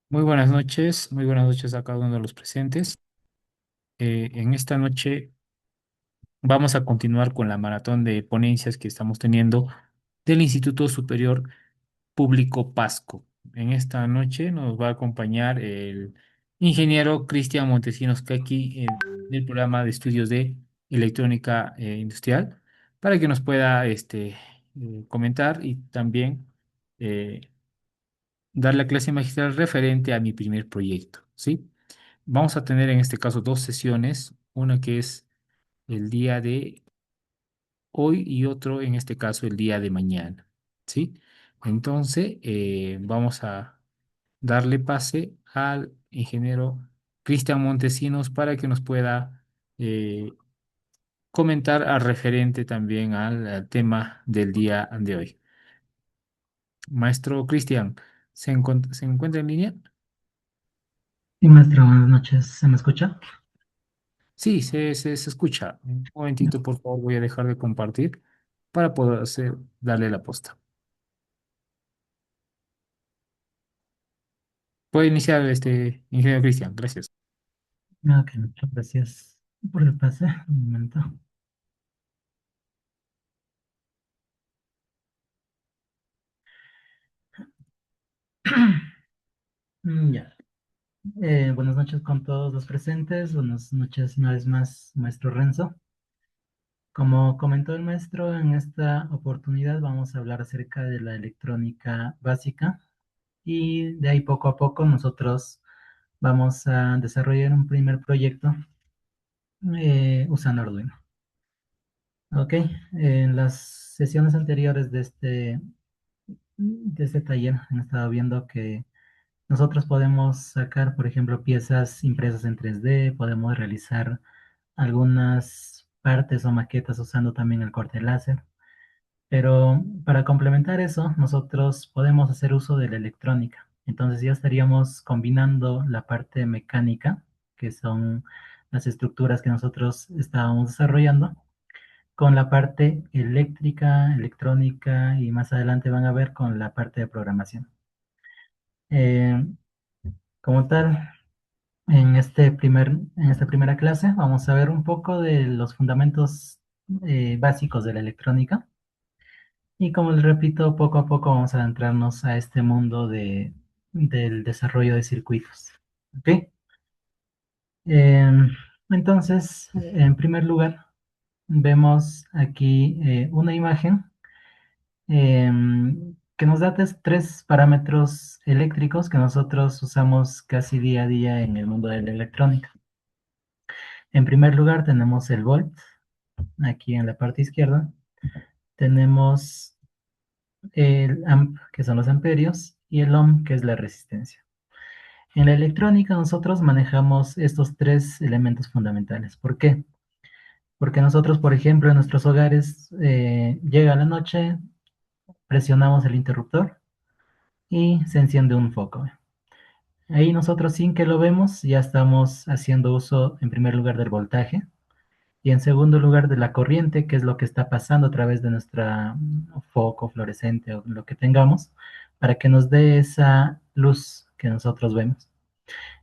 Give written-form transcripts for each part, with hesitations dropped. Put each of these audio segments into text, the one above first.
Muy buenas noches a cada uno de los presentes. En esta noche vamos a continuar con la maratón de ponencias que estamos teniendo del Instituto Superior Público Pasco. En esta noche nos va a acompañar el ingeniero Cristian Montesinos Caqui del programa de estudios de electrónica industrial para que nos pueda comentar y también eh, dar la clase magistral referente a mi primer proyecto, ¿sí? Vamos a tener en este caso dos sesiones, una que es el día de hoy y otro en este caso el día de mañana, ¿sí? Entonces, vamos a darle pase al ingeniero Cristian Montesinos para que nos pueda eh, comentar al referente también al tema del día de hoy. Maestro Cristian, ¿se encuentra en línea? Sí, maestro, buenas noches. ¿Se me escucha? Sí, se escucha. Un momentito, por favor, voy a dejar de compartir para poder darle la posta. Puede iniciar ingeniero Cristian, gracias. Ok, muchas gracias por el pase. Un momento. Ya. Buenas noches con todos los presentes. Buenas noches una vez más, maestro Renzo. Como comentó el maestro, en esta oportunidad vamos a hablar acerca de la electrónica básica y de ahí poco a poco nosotros vamos a desarrollar un primer proyecto usando Arduino. Ok, en las sesiones anteriores de este taller han estado viendo que nosotros podemos sacar, por ejemplo, piezas impresas en 3D, podemos realizar algunas partes o maquetas usando también el corte láser, pero para complementar eso, nosotros podemos hacer uso de la electrónica. Entonces ya estaríamos combinando la parte mecánica, que son las estructuras que nosotros estábamos desarrollando, con la parte eléctrica, electrónica y más adelante van a ver con la parte de programación. Eh, Como tal, en esta primera clase vamos a ver un poco de los fundamentos básicos de la electrónica y como les repito, poco a poco vamos a adentrarnos a este mundo del desarrollo de circuitos. ¿Ok? Entonces, en primer lugar, vemos aquí una imagen que nos da tres parámetros eléctricos que nosotros usamos casi día a día en el mundo de la electrónica. En primer lugar tenemos el volt, aquí en la parte izquierda. Tenemos el amp, que son los amperios, y el ohm, que es la resistencia. En la electrónica nosotros manejamos estos tres elementos fundamentales. ¿Por qué? Porque nosotros, por ejemplo, en nuestros hogares llega la noche, presionamos el interruptor y se enciende un foco. Ahí nosotros sin que lo vemos ya estamos haciendo uso en primer lugar del voltaje y en segundo lugar de la corriente, que es lo que está pasando a través de nuestra foco fluorescente o lo que tengamos, para que nos dé esa luz que nosotros vemos.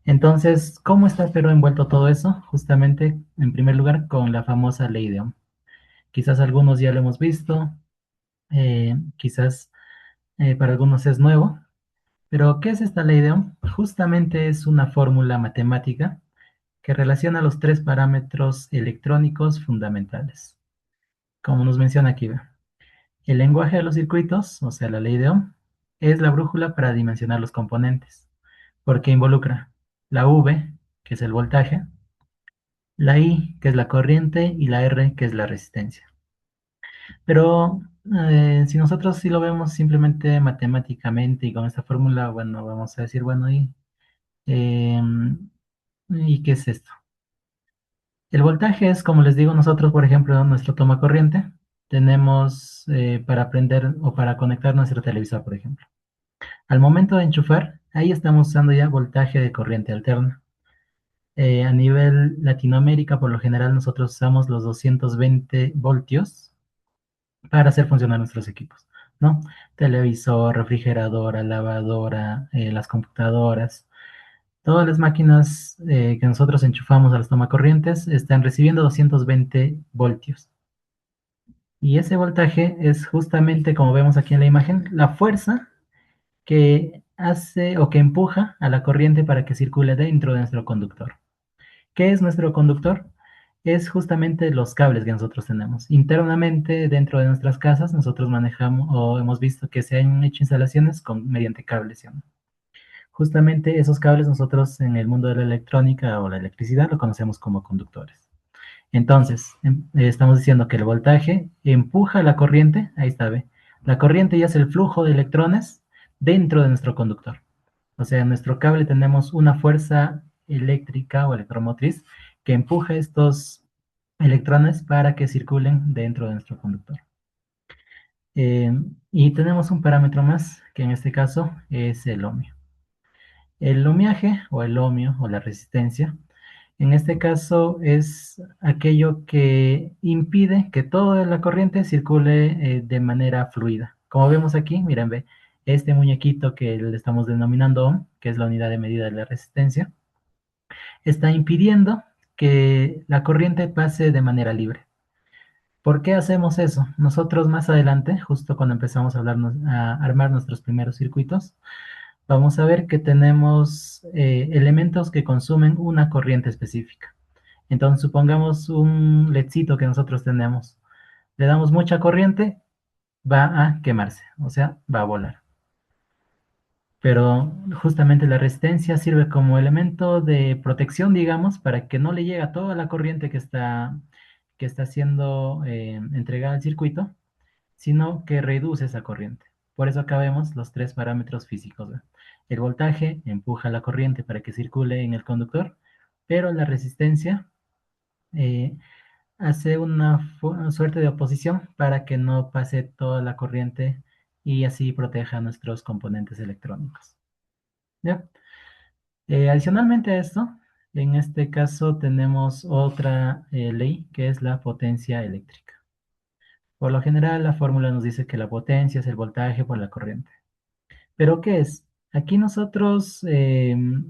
Entonces, ¿cómo está pero envuelto todo eso? Justamente, en primer lugar, con la famosa ley de Ohm. Quizás algunos ya lo hemos visto, quizás para algunos es nuevo, pero ¿qué es esta ley de Ohm? Justamente es una fórmula matemática que relaciona los tres parámetros electrónicos fundamentales. Como nos menciona aquí, el lenguaje de los circuitos, o sea, la ley de Ohm, es la brújula para dimensionar los componentes, porque involucra la V, que es el voltaje, la I, que es la corriente, y la R, que es la resistencia. Pero si nosotros sí lo vemos simplemente matemáticamente y con esta fórmula, bueno, vamos a decir, bueno, ¿y qué es esto? El voltaje es, como les digo, nosotros, por ejemplo, nuestro toma corriente, tenemos para prender o para conectar nuestro televisor, por ejemplo. Al momento de enchufar, ahí estamos usando ya voltaje de corriente alterna. A nivel Latinoamérica, por lo general, nosotros usamos los 220 voltios para hacer funcionar nuestros equipos, ¿no? Televisor, refrigeradora, lavadora, las computadoras. Todas las máquinas que nosotros enchufamos a las tomacorrientes están recibiendo 220 voltios. Y ese voltaje es justamente, como vemos aquí en la imagen, la fuerza que hace o que empuja a la corriente para que circule dentro de nuestro conductor. ¿Qué es nuestro conductor? Es justamente los cables que nosotros tenemos. Internamente, dentro de nuestras casas, nosotros manejamos o hemos visto que se han hecho instalaciones mediante cables, ¿sí o no? Justamente esos cables nosotros en el mundo de la electrónica o la electricidad lo conocemos como conductores. Entonces, estamos diciendo que el voltaje empuja la corriente, ahí está, ¿ve? La corriente ya es el flujo de electrones dentro de nuestro conductor. O sea, en nuestro cable tenemos una fuerza eléctrica o electromotriz que empuja estos electrones para que circulen dentro de nuestro conductor. Eh, y tenemos un parámetro más, que en este caso es el ohmio. El ohmiaje o el ohmio o la resistencia, en este caso es aquello que impide que toda la corriente circule de manera fluida. Como vemos aquí, miren, ve, este muñequito que le estamos denominando ohm, que es la unidad de medida de la resistencia, está impidiendo que la corriente pase de manera libre. ¿Por qué hacemos eso? Nosotros más adelante, justo cuando empezamos a, a armar nuestros primeros circuitos, vamos a ver que tenemos elementos que consumen una corriente específica. Entonces, supongamos un ledcito que nosotros tenemos. Le damos mucha corriente, va a quemarse, o sea, va a volar. Pero justamente la resistencia sirve como elemento de protección, digamos, para que no le llegue a toda la corriente que está siendo entregada al circuito, sino que reduce esa corriente. Por eso acá vemos los tres parámetros físicos, ¿verdad? El voltaje empuja la corriente para que circule en el conductor, pero la resistencia eh, hace una suerte de oposición para que no pase toda la corriente y así proteja nuestros componentes electrónicos. ¿Ya? Adicionalmente a esto, en este caso tenemos otra ley que es la potencia eléctrica. Por lo general, la fórmula nos dice que la potencia es el voltaje por la corriente. ¿Pero qué es? Aquí nosotros al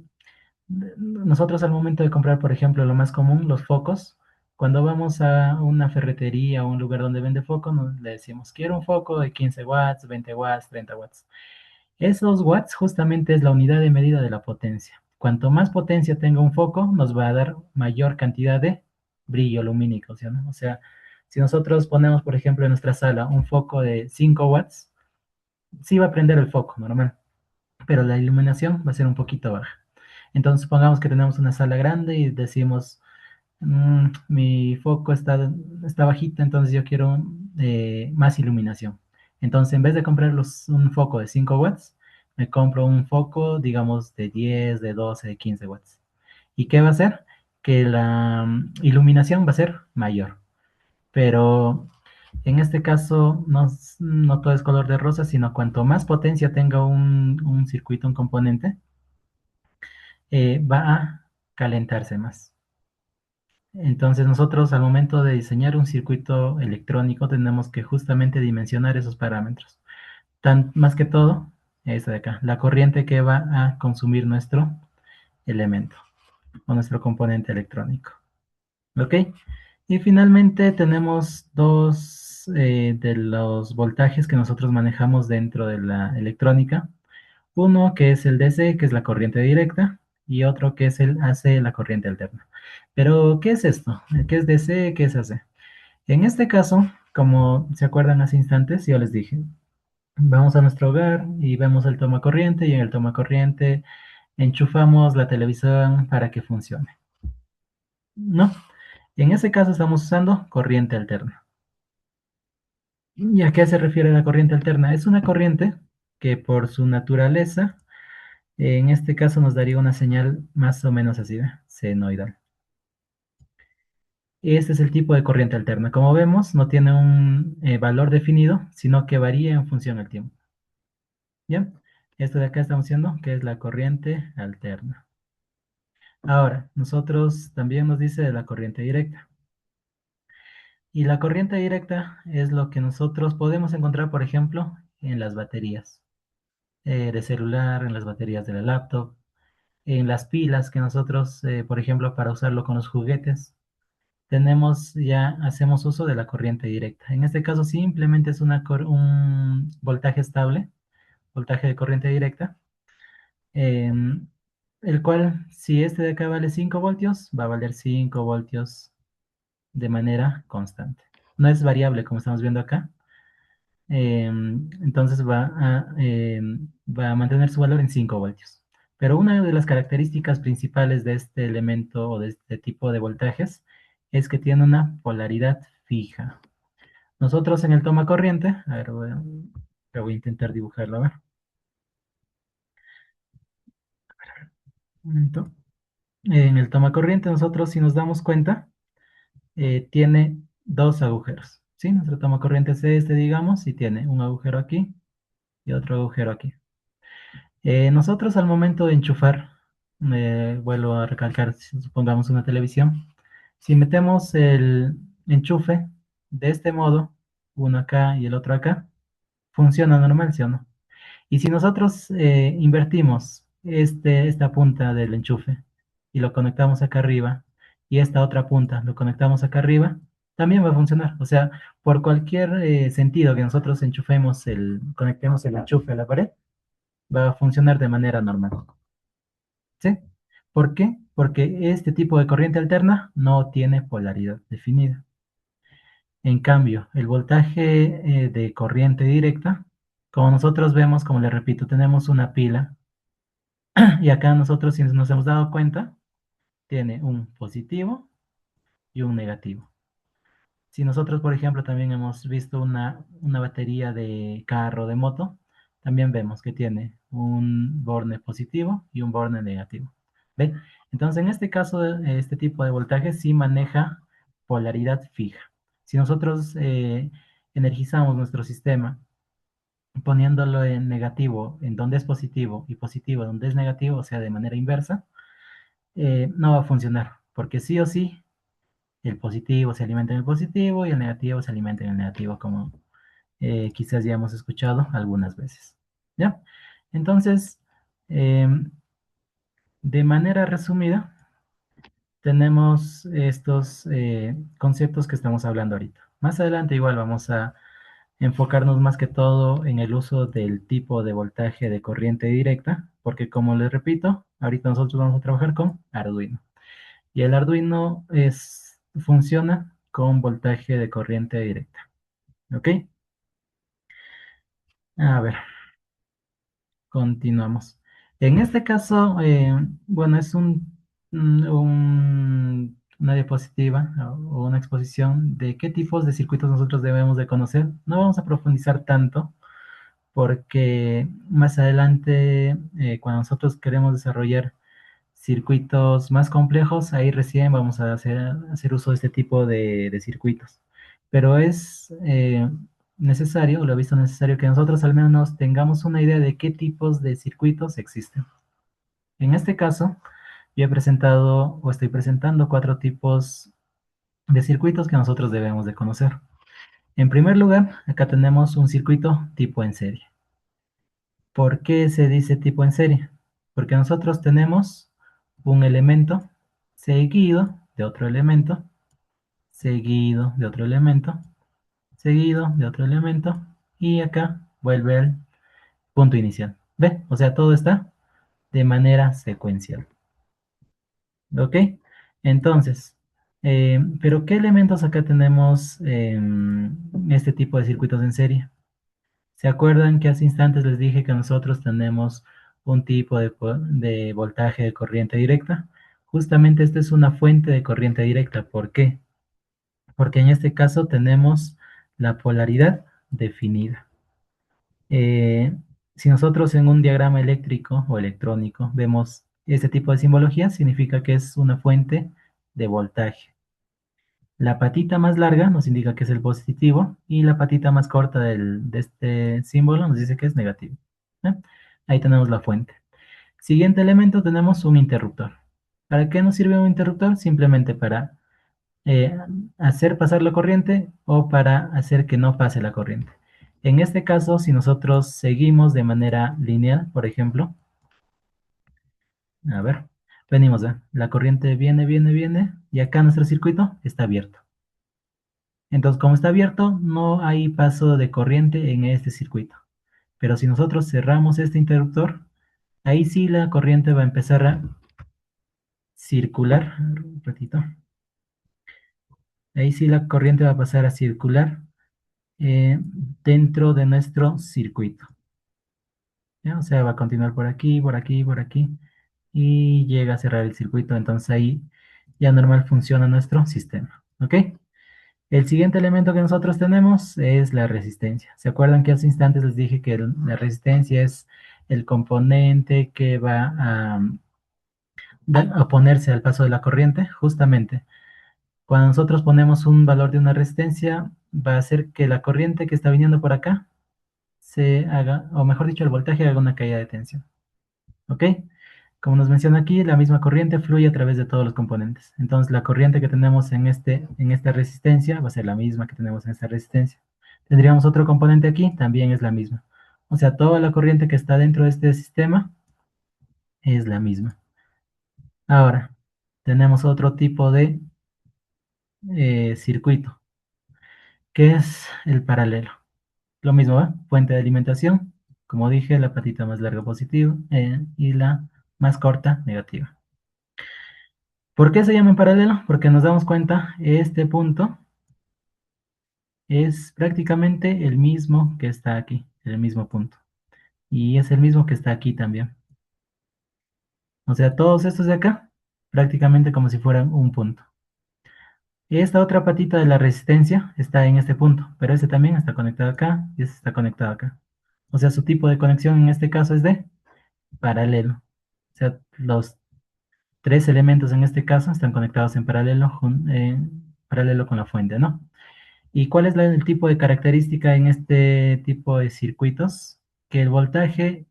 momento de comprar, por ejemplo, lo más común, los focos, cuando vamos a una ferretería o un lugar donde vende foco, le decimos, quiero un foco de 15 watts, 20 watts, 30 watts. Esos watts justamente es la unidad de medida de la potencia. Cuanto más potencia tenga un foco, nos va a dar mayor cantidad de brillo lumínico, ¿sí o no? O sea, si nosotros ponemos, por ejemplo, en nuestra sala un foco de 5 watts, sí va a prender el foco, normal, pero la iluminación va a ser un poquito baja. Entonces, supongamos que tenemos una sala grande y decimos, mi foco está bajito, entonces yo quiero más iluminación. Entonces, en vez de comprar un foco de 5 watts, me compro un foco, digamos, de 10, de 12, de 15 watts. ¿Y qué va a hacer? Que la iluminación va a ser mayor. Pero en este caso, no todo es color de rosa, sino cuanto más potencia tenga un circuito, un componente, va a calentarse más. Entonces nosotros al momento de diseñar un circuito electrónico tenemos que justamente dimensionar esos parámetros. Más que todo, esta de acá, la corriente que va a consumir nuestro elemento o nuestro componente electrónico. ¿Ok? Y finalmente tenemos dos de los voltajes que nosotros manejamos dentro de la electrónica. Uno que es el DC, que es la corriente directa, y otro que es el AC, la corriente alterna. Pero, ¿qué es esto? ¿Qué es DC? ¿Qué es AC? En este caso, como se acuerdan hace instantes, yo les dije, vamos a nuestro hogar y vemos el toma corriente y en el toma corriente enchufamos la televisión para que funcione. No, en ese caso estamos usando corriente alterna. ¿Y a qué se refiere la corriente alterna? Es una corriente que por su naturaleza, en este caso nos daría una señal más o menos así, ¿ve? Senoidal. Este es el tipo de corriente alterna. Como vemos, no tiene un valor definido, sino que varía en función del tiempo. ¿Ya? Esto de acá estamos viendo que es la corriente alterna. Ahora, nosotros también nos dice de la corriente directa. Y la corriente directa es lo que nosotros podemos encontrar, por ejemplo, en las baterías de celular, en las baterías de la laptop. en las pilas que nosotros, por ejemplo, para usarlo con los juguetes, hacemos uso de la corriente directa. En este caso simplemente es un voltaje estable, voltaje de corriente directa, em, el cual, si este de acá vale 5 voltios, va a valer 5 voltios de manera constante. No es variable como estamos viendo acá. Entonces va a mantener su valor en 5 voltios. Pero una de las características principales de este elemento o de este tipo de voltajes es que tiene una polaridad fija. Nosotros en el toma corriente, a ver, voy a intentar dibujarlo, a ver. Un momento. En el toma corriente, nosotros, si nos damos cuenta, tiene dos agujeros. ¿Sí? Nuestro toma corriente es este, digamos, y tiene un agujero aquí y otro agujero aquí. Nosotros al momento de enchufar, vuelvo a recalcar, si supongamos una televisión, si metemos el enchufe de este modo, uno acá y el otro acá, funciona normal, ¿sí o no? Y si nosotros invertimos esta punta del enchufe y lo conectamos acá arriba y esta otra punta lo conectamos acá arriba, también va a funcionar. O sea, por cualquier sentido que nosotros conectemos el enchufe a la pared, va a funcionar de manera normal. ¿Sí? ¿Por qué? Porque este tipo de corriente alterna no tiene polaridad definida. En cambio, el voltaje de corriente directa, como nosotros vemos, como le repito, tenemos una pila y acá nosotros, si nos hemos dado cuenta, tiene un positivo y un negativo. Si nosotros, por ejemplo, también hemos visto una batería de carro, de moto, también vemos que tiene un borne positivo y un borne negativo. ¿Ve? Entonces, en este caso, este tipo de voltaje sí maneja polaridad fija. Si nosotros energizamos nuestro sistema poniéndolo en negativo en donde es positivo y positivo donde es negativo, o sea, de manera inversa, no va a funcionar, porque sí o sí el positivo se alimenta en el positivo y el negativo se alimenta en el negativo, como quizás ya hemos escuchado algunas veces. ¿Ya? Entonces, eh, de manera resumida, tenemos estos conceptos que estamos hablando ahorita. Más adelante igual vamos a enfocarnos más que todo en el uso del tipo de voltaje de corriente directa, porque como les repito, ahorita nosotros vamos a trabajar con Arduino. Y el Arduino funciona con voltaje de corriente directa. ¿Ok? A ver, continuamos. En este caso, bueno, es una diapositiva o una exposición de qué tipos de circuitos nosotros debemos de conocer. No vamos a profundizar tanto porque más adelante, cuando nosotros queremos desarrollar circuitos más complejos, ahí recién vamos a hacer uso de este tipo de circuitos. Pero es necesario, lo he visto necesario, que nosotros al menos tengamos una idea de qué tipos de circuitos existen. En este caso, yo he presentado o estoy presentando cuatro tipos de circuitos que nosotros debemos de conocer. En primer lugar, acá tenemos un circuito tipo en serie. ¿Por qué se dice tipo en serie? Porque nosotros tenemos un elemento seguido de otro elemento, seguido de otro elemento, seguido de otro elemento, y acá vuelve al punto inicial. ¿Ve? O sea, todo está de manera secuencial. ¿Ok? Entonces, pero ¿qué elementos acá tenemos en este tipo de circuitos en serie? ¿Se acuerdan que hace instantes les dije que nosotros tenemos un tipo de voltaje de corriente directa? Justamente esta es una fuente de corriente directa. ¿Por qué? Porque en este caso tenemos la polaridad definida. Eh, si nosotros en un diagrama eléctrico o electrónico vemos este tipo de simbología, significa que es una fuente de voltaje. La patita más larga nos indica que es el positivo y la patita más corta de este símbolo nos dice que es negativo. ¿Eh? Ahí tenemos la fuente. Siguiente elemento tenemos un interruptor. ¿Para qué nos sirve un interruptor? Simplemente para eh, hacer pasar la corriente o para hacer que no pase la corriente. En este caso, si nosotros seguimos de manera lineal, por ejemplo, A ver, venimos, ¿eh? La corriente viene, viene, viene, y acá nuestro circuito está abierto. Entonces, como está abierto, no hay paso de corriente en este circuito. Pero si nosotros cerramos este interruptor, ahí sí la corriente va a empezar a circular. Un ratito. Ahí sí la corriente va a pasar a circular eh, dentro de nuestro circuito. ¿Ya? O sea, va a continuar por aquí, por aquí, por aquí, y llega a cerrar el circuito. Entonces ahí ya normal funciona nuestro sistema. ¿Ok? El siguiente elemento que nosotros tenemos es la resistencia. ¿Se acuerdan que hace instantes les dije que la resistencia es el componente que va a oponerse al paso de la corriente? Justamente, cuando nosotros ponemos un valor de una resistencia, va a hacer que la corriente que está viniendo por acá se haga, o mejor dicho, el voltaje haga una caída de tensión. ¿Ok? Como nos menciona aquí, la misma corriente fluye a través de todos los componentes. Entonces, la corriente que tenemos en esta resistencia va a ser la misma que tenemos en esta resistencia. Tendríamos otro componente aquí, también es la misma. O sea, toda la corriente que está dentro de este sistema es la misma. Ahora, tenemos otro tipo de circuito, que es el paralelo. Lo mismo, ¿va? Fuente de alimentación, como dije, la patita más larga positiva y la más corta negativa. ¿Por qué se llama en paralelo? Porque nos damos cuenta, este punto es prácticamente el mismo que está aquí, el mismo punto. Y es el mismo que está aquí también. O sea, todos estos de acá, prácticamente como si fueran un punto. Y esta otra patita de la resistencia está en este punto, pero este también está conectado acá y este está conectado acá. O sea, su tipo de conexión en este caso es de paralelo. O sea, los tres elementos en este caso están conectados en paralelo, paralelo con la fuente, ¿no? ¿Y cuál es el tipo de característica en este tipo de circuitos? Que el voltaje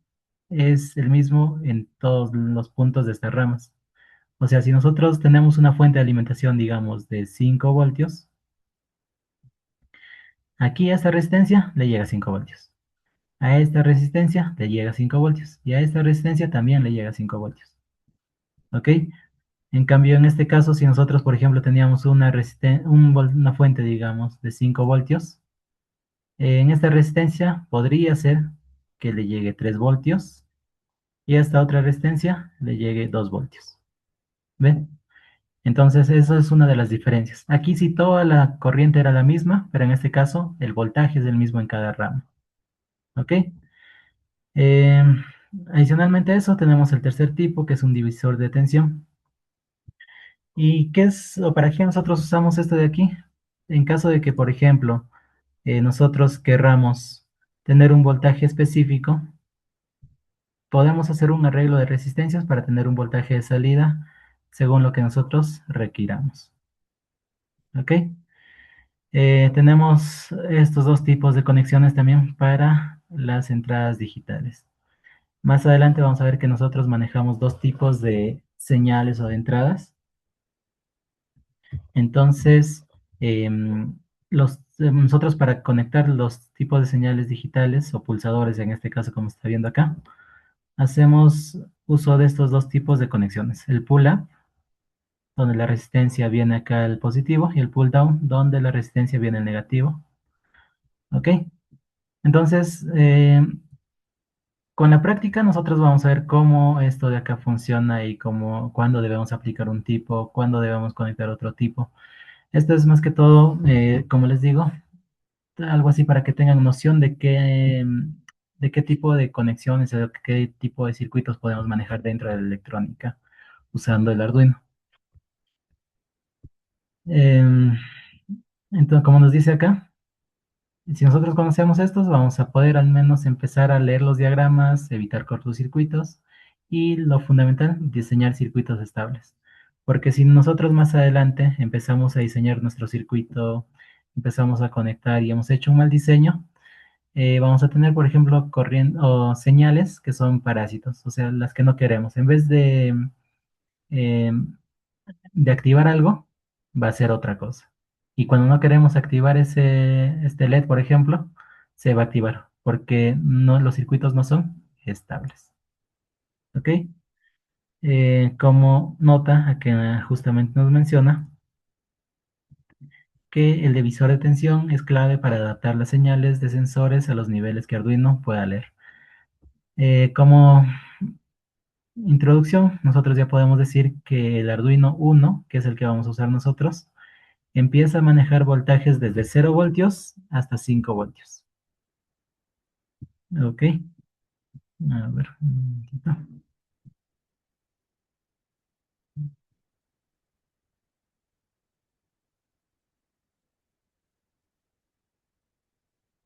es el mismo en todos los puntos de estas ramas. O sea, si nosotros tenemos una fuente de alimentación, digamos, de 5 voltios, aquí a esta resistencia le llega 5 voltios. A esta resistencia le llega 5 voltios. Y a esta resistencia también le llega 5 voltios. ¿Ok? En cambio, en este caso, si nosotros, por ejemplo, teníamos una fuente, digamos, de 5 voltios, en esta resistencia podría ser que le llegue 3 voltios y a esta otra resistencia le llegue 2 voltios. ¿Ven? Entonces, eso es una de las diferencias. Aquí sí toda la corriente era la misma, pero en este caso el voltaje es el mismo en cada rama. ¿Ok? Eh, Adicionalmente a eso, tenemos el tercer tipo, que es un divisor de tensión. ¿Y qué es, o para qué nosotros usamos esto de aquí? En caso de que, por ejemplo, nosotros querramos tener un voltaje específico, podemos hacer un arreglo de resistencias para tener un voltaje de salida según lo que nosotros requiramos. ¿Ok? Tenemos estos dos tipos de conexiones también para las entradas digitales. Más adelante vamos a ver que nosotros manejamos dos tipos de señales o de entradas. Entonces, nosotros para conectar los tipos de señales digitales o pulsadores, en este caso como está viendo acá, hacemos uso de estos dos tipos de conexiones. El pull-up, donde la resistencia viene acá el positivo, y el pull-down, donde la resistencia viene el negativo. ¿Ok? Entonces, con la práctica nosotros vamos a ver cómo esto de acá funciona y cuándo debemos aplicar un tipo, cuándo debemos conectar otro tipo. Esto es más que todo, como les digo, algo así para que tengan noción de qué tipo de conexiones o qué tipo de circuitos podemos manejar dentro de la electrónica usando el Arduino. Em, entonces, como nos dice acá, si nosotros conocemos estos, vamos a poder al menos empezar a leer los diagramas, evitar cortocircuitos y lo fundamental, diseñar circuitos estables. Porque si nosotros más adelante empezamos a diseñar nuestro circuito, empezamos a conectar y hemos hecho un mal diseño, vamos a tener, por ejemplo, o señales que son parásitos, o sea, las que no queremos. En vez eh, de activar algo, va a ser otra cosa. Y cuando no queremos activar este LED, por ejemplo, se va a activar, porque no, los circuitos no son estables. ¿Ok? Como nota, a que justamente nos menciona que el divisor de tensión es clave para adaptar las señales de sensores a los niveles que Arduino pueda leer. Como introducción, nosotros ya podemos decir que el Arduino 1, que es el que vamos a usar nosotros, empieza a manejar voltajes desde 0 voltios hasta 5 voltios. Ok, a ver, un momentito.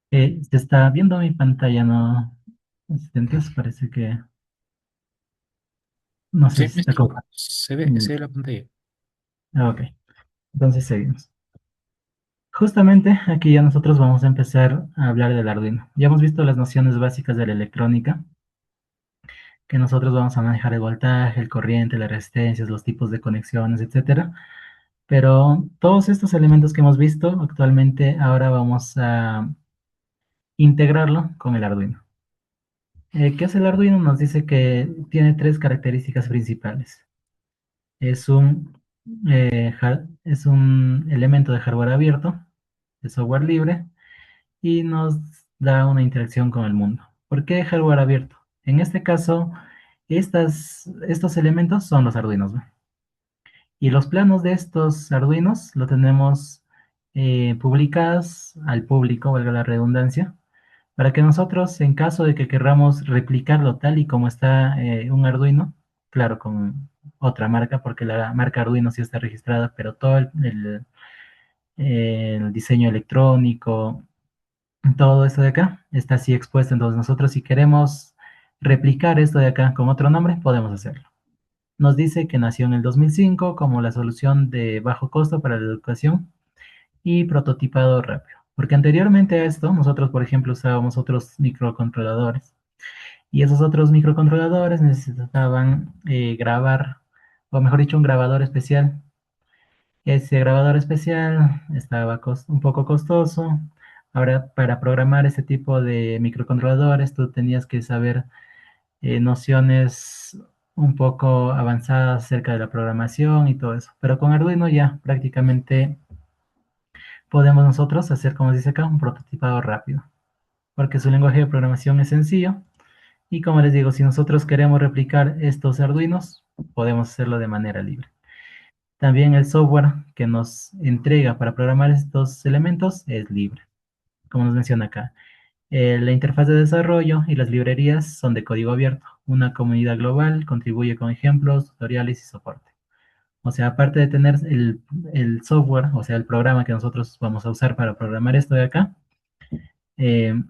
Se está viendo mi pantalla, ¿no? Asistentes, parece que no sé Sí, si está listo. como... Se ve la pantalla. Ok, entonces seguimos. Justamente aquí ya nosotros vamos a empezar a hablar del Arduino. Ya hemos visto las nociones básicas de la electrónica, que nosotros vamos a manejar el voltaje, el corriente, las resistencias, los tipos de conexiones, etcétera. Pero todos estos elementos que hemos visto actualmente, ahora vamos a integrarlo con el Arduino. ¿Qué hace el Arduino? Nos dice que tiene tres características principales. Es es un elemento de hardware abierto, de software libre, y nos da una interacción con el mundo. ¿Por qué hardware abierto? En este caso, estos elementos son los Arduinos, ¿no? Y los planos de estos Arduinos lo tenemos publicados al público, valga la redundancia, para que nosotros, en caso de que querramos replicarlo tal y como está un Arduino, claro, con otra marca, porque la marca Arduino sí está registrada, pero todo el diseño electrónico, todo esto de acá está así expuesto. Entonces nosotros si queremos replicar esto de acá con otro nombre, podemos hacerlo. Nos dice que nació en el 2005 como la solución de bajo costo para la educación y prototipado rápido. Porque anteriormente a esto, nosotros, por ejemplo, usábamos otros microcontroladores. Y esos otros microcontroladores necesitaban grabar, o mejor dicho, un grabador especial. Ese grabador especial estaba un poco costoso. Ahora, para programar ese tipo de microcontroladores, tú tenías que saber nociones un poco avanzadas acerca de la programación y todo eso. Pero con Arduino ya prácticamente podemos nosotros hacer, como dice acá, un prototipado rápido, porque su lenguaje de programación es sencillo. Y como les digo, si nosotros queremos replicar estos Arduinos, podemos hacerlo de manera libre. También el software que nos entrega para programar estos elementos es libre, como nos menciona acá. La interfaz de desarrollo y las librerías son de código abierto. Una comunidad global contribuye con ejemplos, tutoriales y soporte. O sea, aparte de tener el software, o sea, el programa que nosotros vamos a usar para programar esto de acá, eh,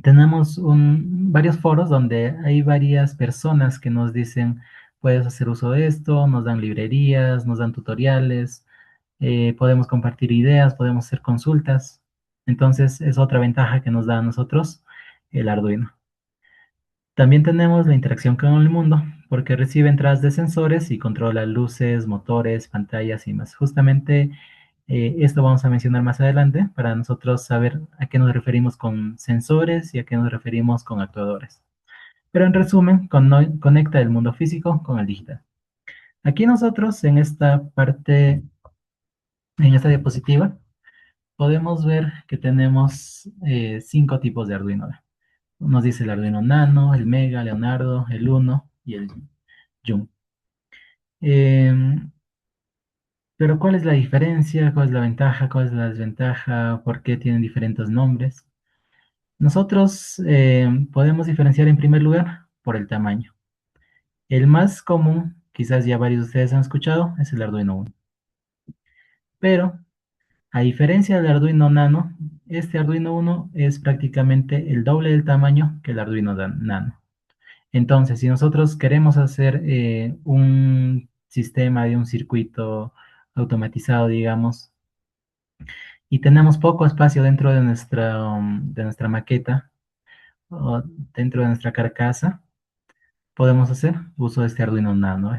tenemos varios foros donde hay varias personas que nos dicen, puedes hacer uso de esto, nos dan librerías, nos dan tutoriales, podemos compartir ideas, podemos hacer consultas. Entonces es otra ventaja que nos da a nosotros el Arduino. También tenemos la interacción con el mundo, porque recibe entradas de sensores y controla luces, motores, pantallas y más. Justamente esto vamos a mencionar más adelante para nosotros saber a qué nos referimos con sensores y a qué nos referimos con actuadores. Pero en resumen, conecta el mundo físico con el digital. Aquí nosotros en esta parte, en esta diapositiva, podemos ver que tenemos 5 tipos de Arduino. Nos dice el Arduino Nano, el Mega, Leonardo, el Uno y el Jun. Em, pero ¿cuál es la diferencia? ¿Cuál es la ventaja? ¿Cuál es la desventaja? ¿Por qué tienen diferentes nombres? Nosotros podemos diferenciar en primer lugar por el tamaño. El más común, quizás ya varios de ustedes han escuchado, es el Arduino Uno. Pero a diferencia del Arduino Nano, este Arduino Uno es prácticamente el doble del tamaño que el Arduino Nano. Entonces, si nosotros queremos hacer un sistema de un circuito automatizado, digamos, y tenemos poco espacio dentro de nuestra maqueta o dentro de nuestra carcasa, podemos hacer uso de este Arduino Nano.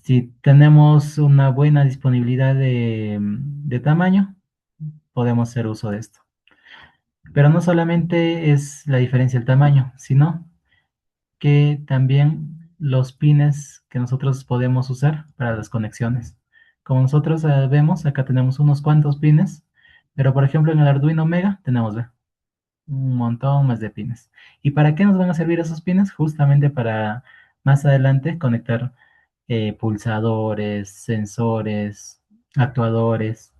Si tenemos una buena disponibilidad de tamaño, podemos hacer uso de esto. Pero no solamente es la diferencia del tamaño, sino que también los pines que nosotros podemos usar para las conexiones. Como nosotros vemos, acá tenemos unos cuantos pines, pero por ejemplo en el Arduino Mega tenemos, ¿ve? Un montón más de pines. ¿Y para qué nos van a servir esos pines? Justamente para más adelante conectar pulsadores, sensores, actuadores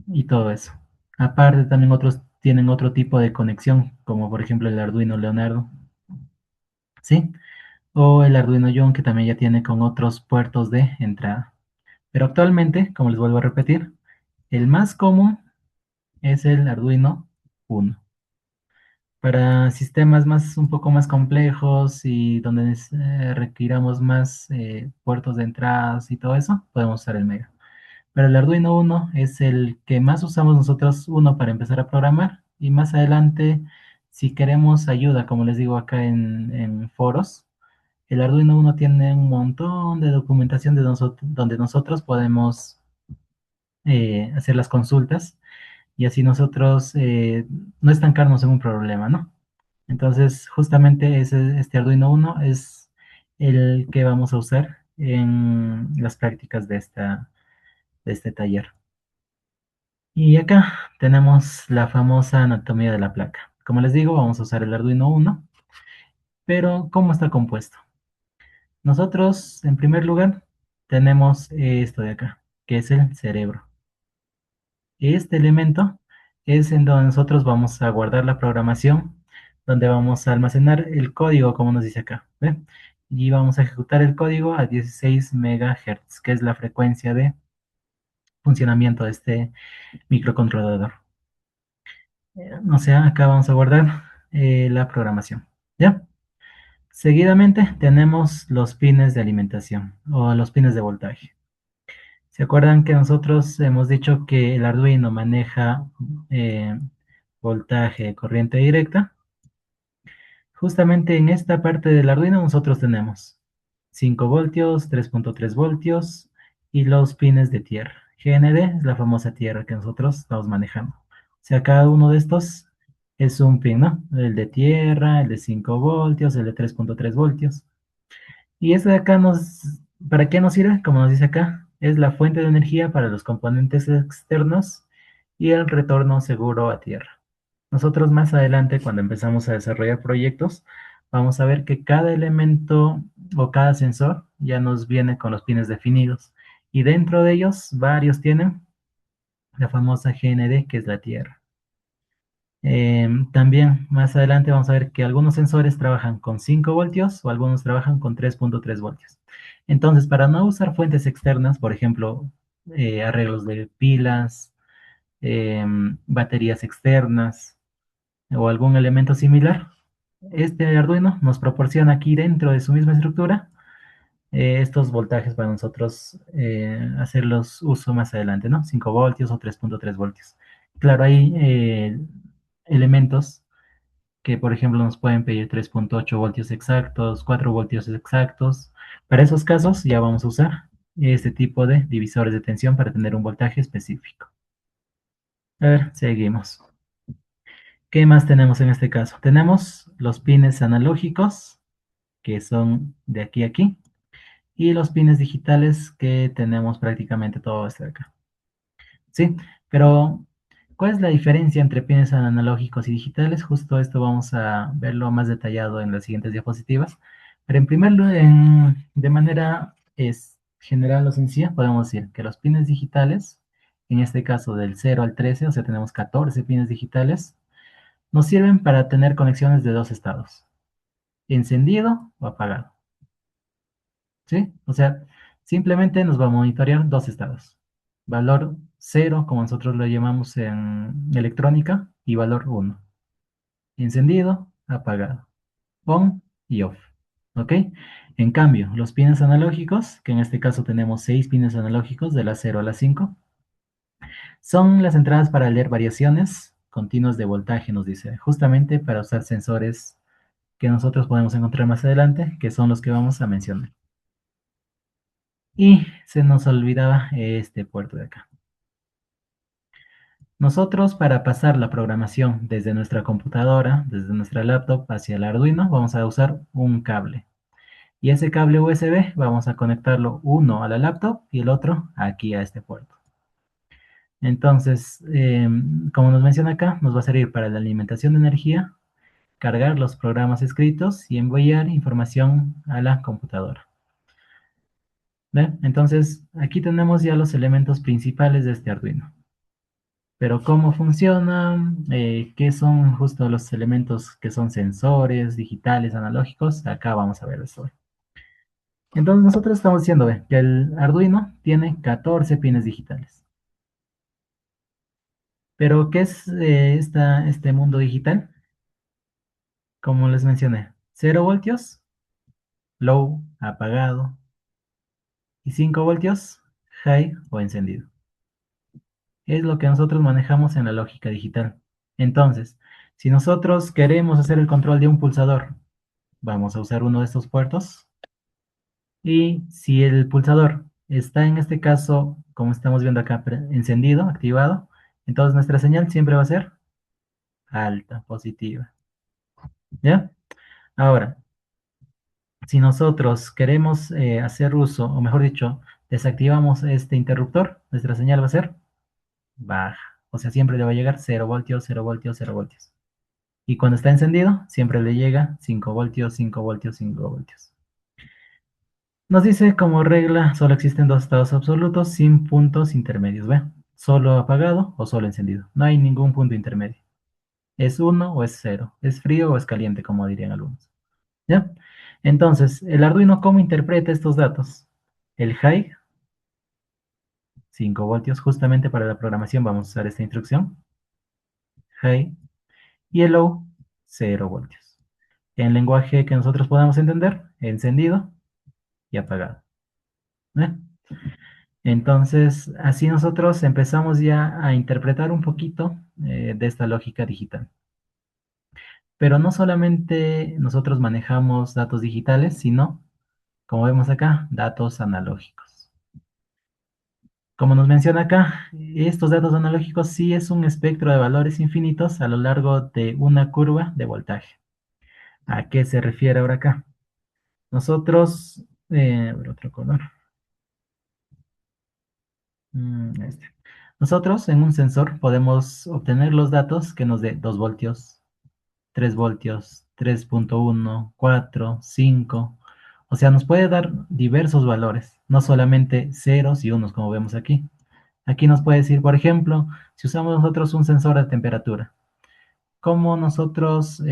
y todo eso. Aparte, también otros tienen otro tipo de conexión, como por ejemplo el Arduino Leonardo, ¿sí? O el Arduino Young, que también ya tiene con otros puertos de entrada. Pero actualmente, como les vuelvo a repetir, el más común es el Arduino Uno. Para sistemas más, un poco más complejos y donde requiramos más puertos de entradas y todo eso, podemos usar el Mega. Pero el Arduino Uno es el que más usamos nosotros, uno, para empezar a programar y más adelante, si queremos ayuda, como les digo acá en foros, el Arduino Uno tiene un montón de documentación donde nosotros podemos hacer las consultas y así nosotros no estancarnos en un problema, ¿no? Entonces, justamente este Arduino Uno es el que vamos a usar en las prácticas de este taller. Y acá tenemos la famosa anatomía de la placa. Como les digo, vamos a usar el Arduino Uno, pero ¿cómo está compuesto? Nosotros, en primer lugar, tenemos esto de acá, que es el cerebro. Este elemento es en donde nosotros vamos a guardar la programación, donde vamos a almacenar el código, como nos dice acá, ¿ve? Y vamos a ejecutar el código a 16 MHz, que es la frecuencia de funcionamiento de este microcontrolador. O sea, acá vamos a guardar la programación, ¿ya? Seguidamente tenemos los pines de alimentación o los pines de voltaje. ¿Se acuerdan que nosotros hemos dicho que el Arduino maneja eh, voltaje, corriente directa? Justamente en esta parte del Arduino nosotros tenemos 5 voltios, 3.3 voltios y los pines de tierra. GND es la famosa tierra que nosotros estamos manejando. O sea, cada uno de estos es un pin, ¿no? El de tierra, el de 5 voltios, el de 3.3 voltios. Y este de acá ¿para qué nos sirve? Como nos dice acá, es la fuente de energía para los componentes externos y el retorno seguro a tierra. Nosotros más adelante, cuando empezamos a desarrollar proyectos, vamos a ver que cada elemento o cada sensor ya nos viene con los pines definidos. Y dentro de ellos, varios tienen la famosa GND, que es la tierra. También más adelante vamos a ver que algunos sensores trabajan con 5 voltios o algunos trabajan con 3.3 voltios. Entonces, para no usar fuentes externas, por ejemplo, arreglos de pilas, baterías externas o algún elemento similar, este Arduino nos proporciona aquí dentro de su misma estructura estos voltajes para nosotros hacerlos uso más adelante, ¿no? 5 voltios o 3.3 voltios. Claro, hay elementos que, por ejemplo, nos pueden pedir 3.8 voltios exactos, 4 voltios exactos. Para esos casos ya vamos a usar este tipo de divisores de tensión para tener un voltaje específico. A ver, seguimos. ¿Qué más tenemos en este caso? Tenemos los pines analógicos, que son de aquí a aquí, y los pines digitales que tenemos prácticamente todo esto de acá. Sí, pero ¿cuál es la diferencia entre pines analógicos y digitales? Justo esto vamos a verlo más detallado en las siguientes diapositivas. Pero en primer lugar, de manera general o sencilla, podemos decir que los pines digitales, en este caso del 0 al 13, o sea, tenemos 14 pines digitales, nos sirven para tener conexiones de dos estados, encendido o apagado. ¿Sí? O sea, simplemente nos va a monitorear dos estados. Valor cero, como nosotros lo llamamos en electrónica, y valor uno. Encendido, apagado. On y off. ¿Ok? En cambio, los pines analógicos, que en este caso tenemos 6 pines analógicos de la 0 a la 5, son las entradas para leer variaciones continuas de voltaje, nos dice, justamente para usar sensores que nosotros podemos encontrar más adelante, que son los que vamos a mencionar. Y se nos olvidaba este puerto de acá. Nosotros para pasar la programación desde nuestra computadora, desde nuestra laptop hacia el Arduino, vamos a usar un cable. Y ese cable USB vamos a conectarlo uno a la laptop y el otro aquí a este puerto. Entonces, como nos menciona acá, nos va a servir para la alimentación de energía, cargar los programas escritos y enviar información a la computadora. ¿Ve? Entonces, aquí tenemos ya los elementos principales de este Arduino. Pero cómo funcionan, qué son justo los elementos que son sensores, digitales, analógicos, acá vamos a ver eso. Entonces nosotros estamos diciendo ve, que el Arduino tiene 14 pines digitales. Pero ¿qué es este mundo digital? Como les mencioné, 0 voltios, low, apagado, y 5 voltios, high o encendido. Es lo que nosotros manejamos en la lógica digital. Entonces, si nosotros queremos hacer el control de un pulsador, vamos a usar uno de estos puertos. Y si el pulsador está en este caso, como estamos viendo acá, encendido, activado, entonces nuestra señal siempre va a ser alta, positiva. ¿Ya? Ahora, si nosotros queremos hacer uso, o mejor dicho, desactivamos este interruptor, nuestra señal va a ser baja. O sea, siempre le va a llegar 0 voltios, 0 voltios, 0 voltios. Y cuando está encendido, siempre le llega 5 voltios, 5 voltios, 5 voltios. Nos dice como regla, solo existen dos estados absolutos sin puntos intermedios, ¿ve? Solo apagado o solo encendido. No hay ningún punto intermedio. Es uno o es cero. Es frío o es caliente, como dirían algunos. ¿Ya? Entonces, el Arduino, ¿cómo interpreta estos datos? El high, 5 voltios, justamente para la programación vamos a usar esta instrucción. High. Y el low, 0 voltios. En lenguaje que nosotros podamos entender, encendido y apagado. ¿Eh? Entonces, así nosotros empezamos ya a interpretar un poquito de esta lógica digital. Pero no solamente nosotros manejamos datos digitales, sino, como vemos acá, datos analógicos. Como nos menciona acá, estos datos analógicos sí es un espectro de valores infinitos a lo largo de una curva de voltaje. ¿A qué se refiere ahora acá? Nosotros, a ver, otro color. Este. Nosotros en un sensor podemos obtener los datos que nos dé 2 voltios, 3 voltios, 3,1, 4, 5. O sea, nos puede dar diversos valores, no solamente ceros y unos como vemos aquí. Aquí nos puede decir, por ejemplo, si usamos nosotros un sensor de temperatura, ¿cómo nosotros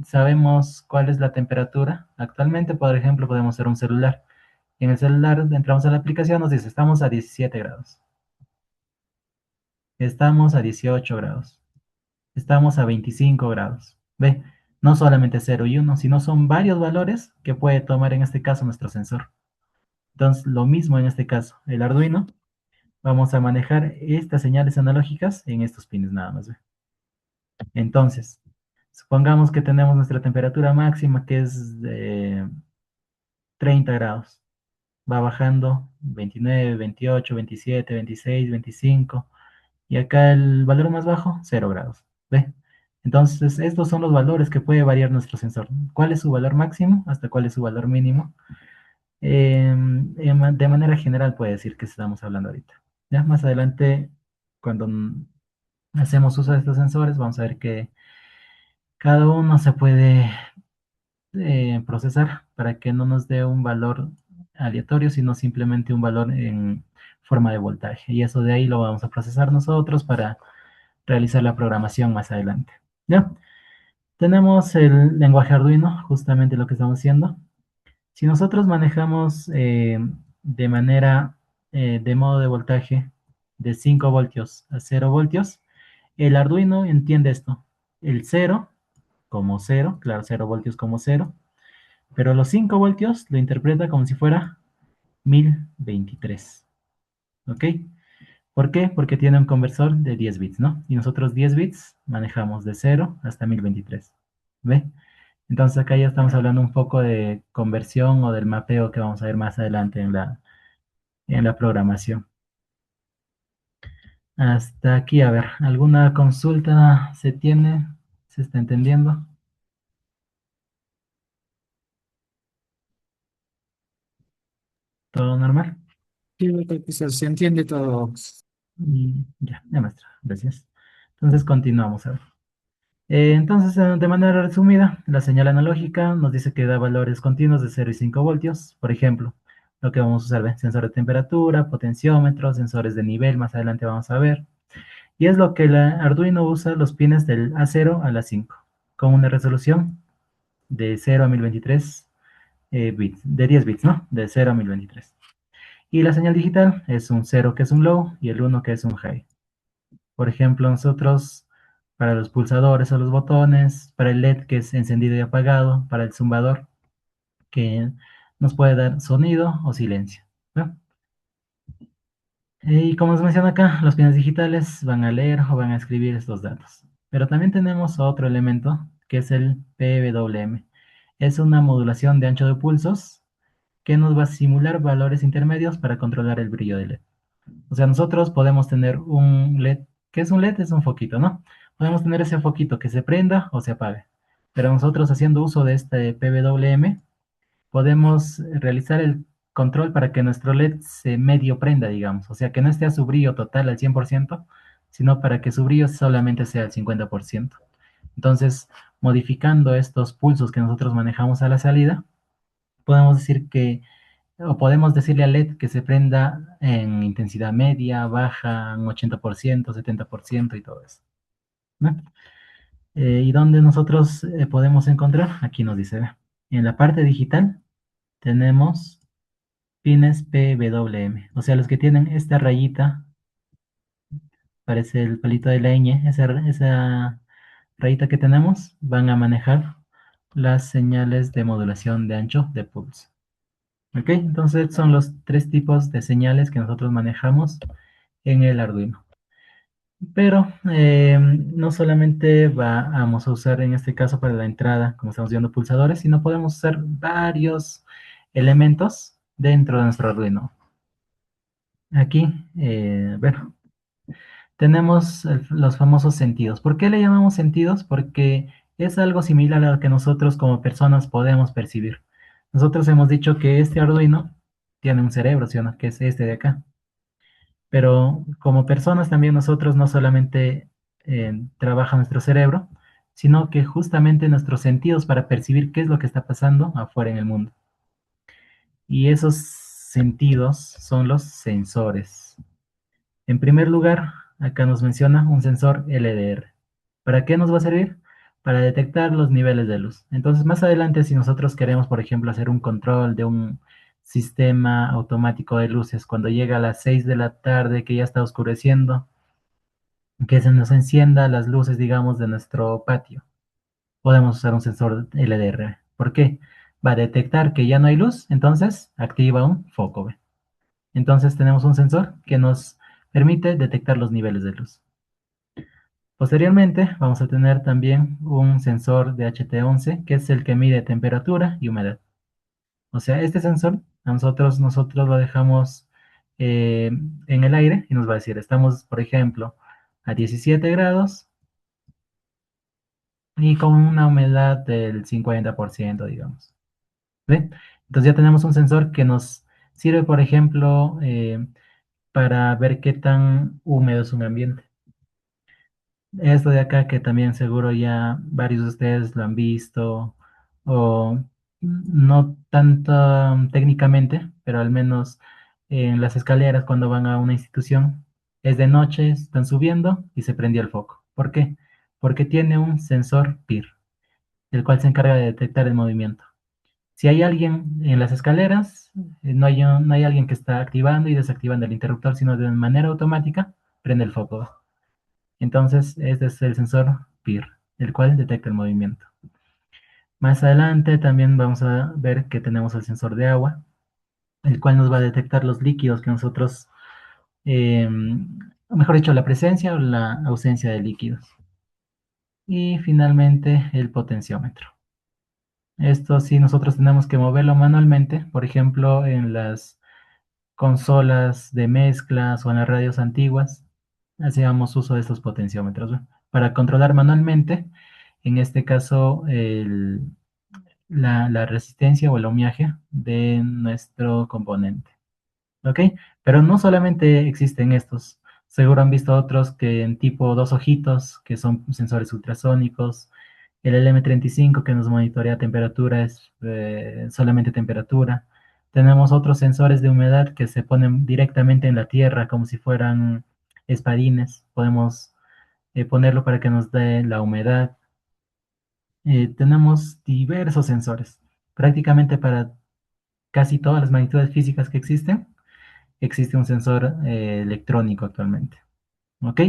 sabemos cuál es la temperatura? Actualmente, por ejemplo, podemos hacer un celular. En el celular entramos a la aplicación, nos dice, estamos a 17 grados, estamos a 18 grados, estamos a 25 grados. Ve, no solamente cero y uno, sino son varios valores que puede tomar en este caso nuestro sensor. Entonces, lo mismo en este caso, el Arduino, vamos a manejar estas señales analógicas en estos pines nada más. ¿Ve? Entonces, supongamos que tenemos nuestra temperatura máxima que es de 30 grados. Va bajando 29, 28, 27, 26, 25. Y acá el valor más bajo, 0 grados. ¿Ve? Entonces, estos son los valores que puede variar nuestro sensor. ¿Cuál es su valor máximo? ¿Hasta cuál es su valor mínimo? De manera general puede decir que estamos hablando ahorita. Ya más adelante, cuando hacemos uso de estos sensores, vamos a ver que cada uno se puede procesar para que no nos dé un valor aleatorio, sino simplemente un valor en forma de voltaje. Y eso de ahí lo vamos a procesar nosotros para realizar la programación más adelante. ¿Ya? Tenemos el lenguaje Arduino, justamente lo que estamos haciendo. Si nosotros manejamos de manera, de modo de voltaje de 5 voltios a 0 voltios, el Arduino entiende esto. El cero como cero, claro, 0 voltios como cero, pero los 5 voltios lo interpreta como si fuera 1023. ¿Ok? ¿Por qué? Porque tiene un conversor de 10 bits, ¿no? Y nosotros 10 bits manejamos de 0 hasta 1023. ¿Ve? Entonces acá ya estamos hablando un poco de conversión o del mapeo que vamos a ver más adelante en la programación. Hasta aquí, a ver, ¿alguna consulta se tiene? ¿Se está entendiendo? ¿Todo normal? Sí, creo que se entiende todo. Y ya, maestra, gracias. Entonces continuamos. A ver. Entonces, de manera resumida, la señal analógica nos dice que da valores continuos de 0 y 5 voltios. Por ejemplo, lo que vamos a usar, ¿ve? Sensor de temperatura, potenciómetro, sensores de nivel, más adelante vamos a ver. Y es lo que el Arduino usa los pines del A0 al A5, con una resolución de 0 a 1023 bits, de 10 bits, ¿no? De 0 a 1023. Y la señal digital es un 0 que es un low y el 1 que es un high. Por ejemplo, nosotros para los pulsadores o los botones, para el LED que es encendido y apagado, para el zumbador que nos puede dar sonido o silencio, ¿no? Y como os menciona acá, los pines digitales van a leer o van a escribir estos datos. Pero también tenemos otro elemento que es el PWM. Es una modulación de ancho de pulsos que nos va a simular valores intermedios para controlar el brillo del LED. O sea, nosotros podemos tener un LED, ¿qué es un LED? Es un foquito, ¿no? Podemos tener ese foquito que se prenda o se apague. Pero nosotros haciendo uso de este PWM, podemos realizar el control para que nuestro LED se medio prenda, digamos. O sea, que no esté a su brillo total al 100%, sino para que su brillo solamente sea al 50%. Entonces, modificando estos pulsos que nosotros manejamos a la salida, podemos decir que o podemos decirle al LED que se prenda en intensidad media, baja, un 80%, 70% y todo eso, ¿no? ¿Y dónde nosotros podemos encontrar? Aquí nos dice, ve, en la parte digital tenemos pines PWM, o sea, los que tienen esta rayita, parece el palito de la ñ, esa rayita que tenemos, van a manejar las señales de modulación de ancho de pulso. ¿Ok? Entonces son los tres tipos de señales que nosotros manejamos en el Arduino. Pero no solamente vamos a usar en este caso para la entrada, como estamos viendo, pulsadores, sino podemos usar varios elementos dentro de nuestro Arduino. Aquí, bueno, tenemos los famosos sentidos. ¿Por qué le llamamos sentidos? Porque es algo similar a lo que nosotros como personas podemos percibir. Nosotros hemos dicho que este Arduino tiene un cerebro, ¿sí o no? Que es este de acá. Pero como personas también nosotros no solamente trabaja nuestro cerebro, sino que justamente nuestros sentidos para percibir qué es lo que está pasando afuera en el mundo. Y esos sentidos son los sensores. En primer lugar, acá nos menciona un sensor LDR. ¿Para qué nos va a servir? Para detectar los niveles de luz. Entonces, más adelante, si nosotros queremos, por ejemplo, hacer un control de un sistema automático de luces, cuando llega a las 6 de la tarde, que ya está oscureciendo, que se nos encienda las luces, digamos, de nuestro patio, podemos usar un sensor LDR. ¿Por qué? Va a detectar que ya no hay luz, entonces activa un foco. ¿Ve? Entonces tenemos un sensor que nos permite detectar los niveles de luz. Posteriormente vamos a tener también un sensor de HT11 que es el que mide temperatura y humedad. O sea, este sensor nosotros lo dejamos en el aire y nos va a decir, estamos, por ejemplo, a 17 grados y con una humedad del 50%, digamos. ¿Ve? Entonces ya tenemos un sensor que nos sirve, por ejemplo, para ver qué tan húmedo es un ambiente. Esto de acá que también seguro ya varios de ustedes lo han visto, o no tanto técnicamente, pero al menos en las escaleras cuando van a una institución, es de noche, están subiendo y se prendió el foco. ¿Por qué? Porque tiene un sensor PIR, el cual se encarga de detectar el movimiento. Si hay alguien en las escaleras, no hay alguien que está activando y desactivando el interruptor, sino de manera automática prende el foco. Entonces, este es el sensor PIR, el cual detecta el movimiento. Más adelante también vamos a ver que tenemos el sensor de agua, el cual nos va a detectar los líquidos que nosotros, o mejor dicho, la presencia o la ausencia de líquidos. Y finalmente el potenciómetro. Esto sí, nosotros tenemos que moverlo manualmente, por ejemplo, en las consolas de mezclas o en las radios antiguas, hacíamos uso de estos potenciómetros, ¿no? Para controlar manualmente, en este caso, la resistencia o el ohmiaje de nuestro componente. ¿ok? Pero no solamente existen estos, seguro han visto otros que en tipo dos ojitos, que son sensores ultrasónicos, el LM35 que nos monitorea temperatura es solamente temperatura. Tenemos otros sensores de humedad que se ponen directamente en la tierra como si fueran espadines. Podemos ponerlo para que nos dé la humedad. Tenemos diversos sensores. Prácticamente para casi todas las magnitudes físicas que existen, existe un sensor electrónico actualmente. ¿Ok?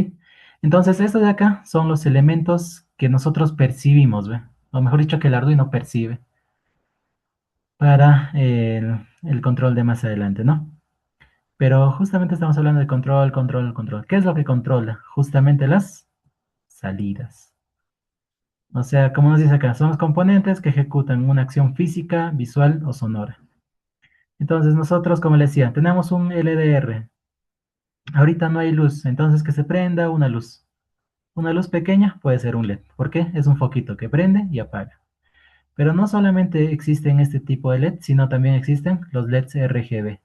Entonces, estos de acá son los elementos que nosotros percibimos, ¿ve? O mejor dicho, que el Arduino percibe para el control de más adelante, ¿no? Pero justamente estamos hablando de control, control, control. ¿Qué es lo que controla? Justamente las salidas. O sea, como nos dice acá, son los componentes que ejecutan una acción física, visual o sonora. Entonces, nosotros, como les decía, tenemos un LDR. Ahorita no hay luz, entonces que se prenda una luz. Una luz pequeña puede ser un LED. ¿Por qué? Es un foquito que prende y apaga. Pero no solamente existen este tipo de LED, sino también existen los LEDs RGB.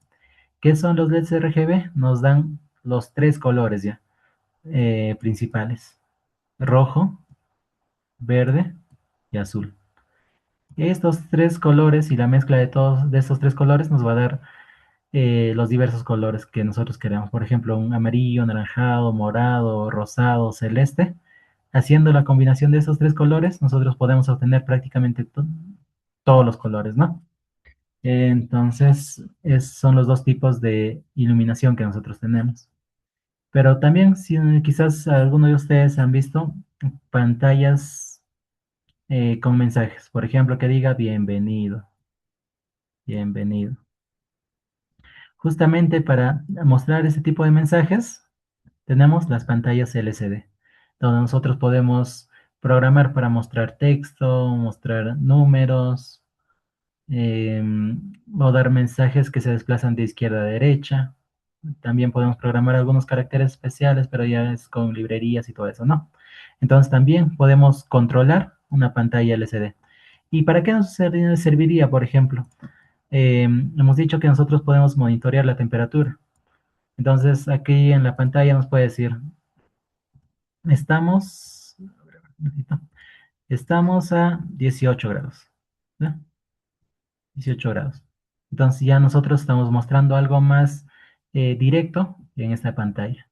¿Qué son los LEDs RGB? Nos dan los tres colores ya principales: rojo, verde y azul. Estos tres colores y la mezcla de todos de estos tres colores nos va a dar los diversos colores que nosotros queremos. Por ejemplo, un amarillo, anaranjado, morado, rosado, celeste. Haciendo la combinación de esos tres colores, nosotros podemos obtener prácticamente todos los colores, ¿no? Entonces, son los dos tipos de iluminación que nosotros tenemos. Pero también, si quizás alguno de ustedes han visto pantallas con mensajes, por ejemplo, que diga bienvenido, bienvenido. Justamente para mostrar este tipo de mensajes, tenemos las pantallas LCD, donde nosotros podemos programar para mostrar texto, mostrar números, eh, o dar mensajes que se desplazan de izquierda a derecha. También podemos programar algunos caracteres especiales, pero ya es con librerías y todo eso, ¿no? Entonces también podemos controlar una pantalla LCD. ¿Y para qué nos serviría, por ejemplo? Hemos dicho que nosotros podemos monitorear la temperatura. Entonces aquí en la pantalla nos puede decir, estamos, estamos a 18 grados. ¿No? 18 grados. Entonces ya nosotros estamos mostrando algo más directo en esta pantalla.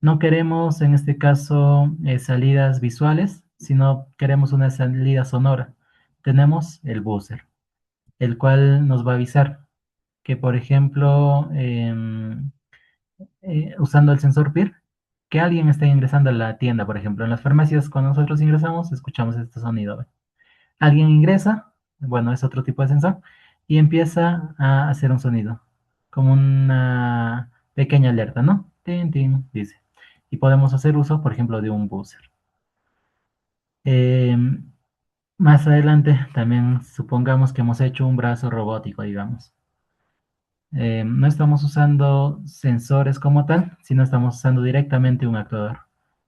No queremos en este caso salidas visuales, sino queremos una salida sonora. Tenemos el buzzer, el cual nos va a avisar que, por ejemplo, usando el sensor PIR, que alguien está ingresando a la tienda, por ejemplo. En las farmacias, cuando nosotros ingresamos, escuchamos este sonido. ¿Ve? Alguien ingresa, bueno, es otro tipo de sensor, y empieza a hacer un sonido, como una pequeña alerta, ¿no? Tin, tin, dice. Y podemos hacer uso, por ejemplo, de un buzzer. Eh, Más adelante, también supongamos que hemos hecho un brazo robótico, digamos. No estamos usando sensores como tal, sino estamos usando directamente un actuador,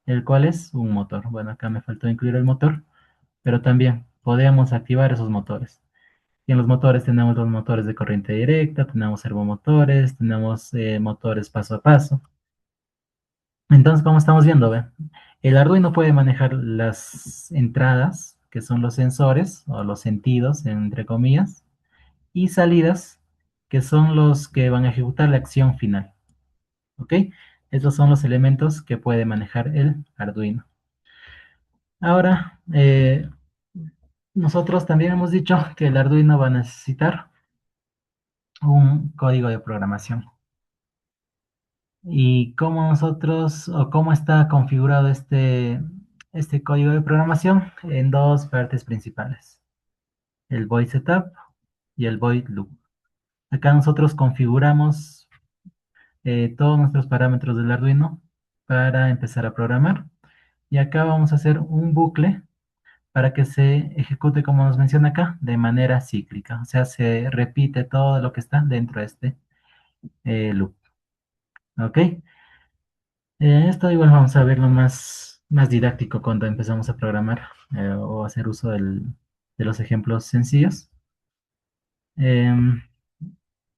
el cual es un motor. Bueno, acá me faltó incluir el motor, pero también podemos activar esos motores. Y en los motores tenemos los motores de corriente directa, tenemos servomotores, tenemos motores paso a paso. Entonces, como estamos viendo, ¿ve? El Arduino puede manejar las entradas, que son los sensores o los sentidos, entre comillas, y salidas, que son los que van a ejecutar la acción final. ¿Ok? Estos son los elementos que puede manejar el Arduino. Ahora, nosotros también hemos dicho que el Arduino va a necesitar un código de programación. Y cómo nosotros, o cómo está configurado este código de programación en dos partes principales: el void setup y el void loop. Acá nosotros configuramos todos nuestros parámetros del Arduino para empezar a programar. Y acá vamos a hacer un bucle para que se ejecute, como nos menciona acá, de manera cíclica. O sea, se repite todo lo que está dentro de este loop. ¿Ok? Esto igual vamos a verlo más didáctico cuando empezamos a programar o hacer uso de los ejemplos sencillos. Em,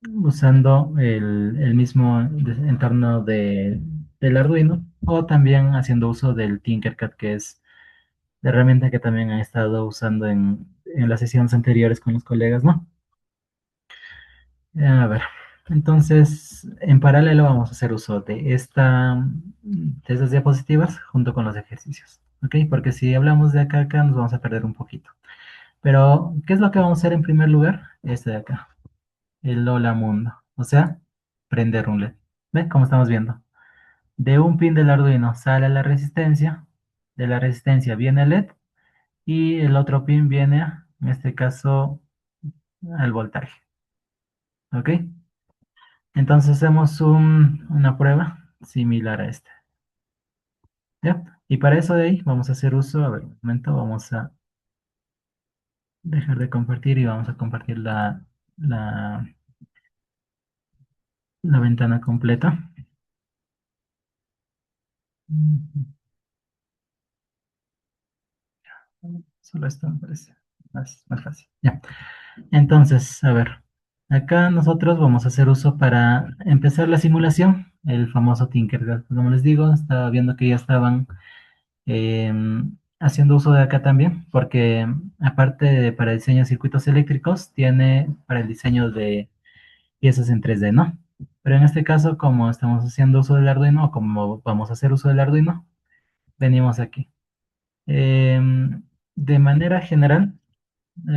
usando el mismo entorno del Arduino o también haciendo uso del Tinkercad, que es la herramienta que también he estado usando en las sesiones anteriores con los colegas, ¿no? A ver, entonces en paralelo vamos a hacer uso de esas diapositivas junto con los ejercicios, ¿ok? Porque si hablamos de acá a acá nos vamos a perder un poquito. Pero, ¿qué es lo que vamos a hacer en primer lugar? Este de acá, el Hola Mundo, o sea, prender un LED. ¿Ven? Como estamos viendo. De un pin del Arduino sale la resistencia, de la resistencia viene el LED y el otro pin viene, en este caso, al voltaje, ¿ok? Entonces hacemos una prueba similar a esta, ¿ya? Y para eso de ahí vamos a hacer uso, a ver, un momento, vamos a dejar de compartir y vamos a compartir la, la ventana completa. Solo esto me parece más fácil. Ya. Entonces, a ver, acá nosotros vamos a hacer uso para empezar la simulación, el famoso Tinkercad. Como les digo, estaba viendo que ya estaban haciendo uso de acá también, porque aparte de para diseño de circuitos eléctricos, tiene para el diseño de piezas en 3D, ¿no? Pero en este caso, como estamos haciendo uso del Arduino, o como vamos a hacer uso del Arduino, venimos aquí. De manera general,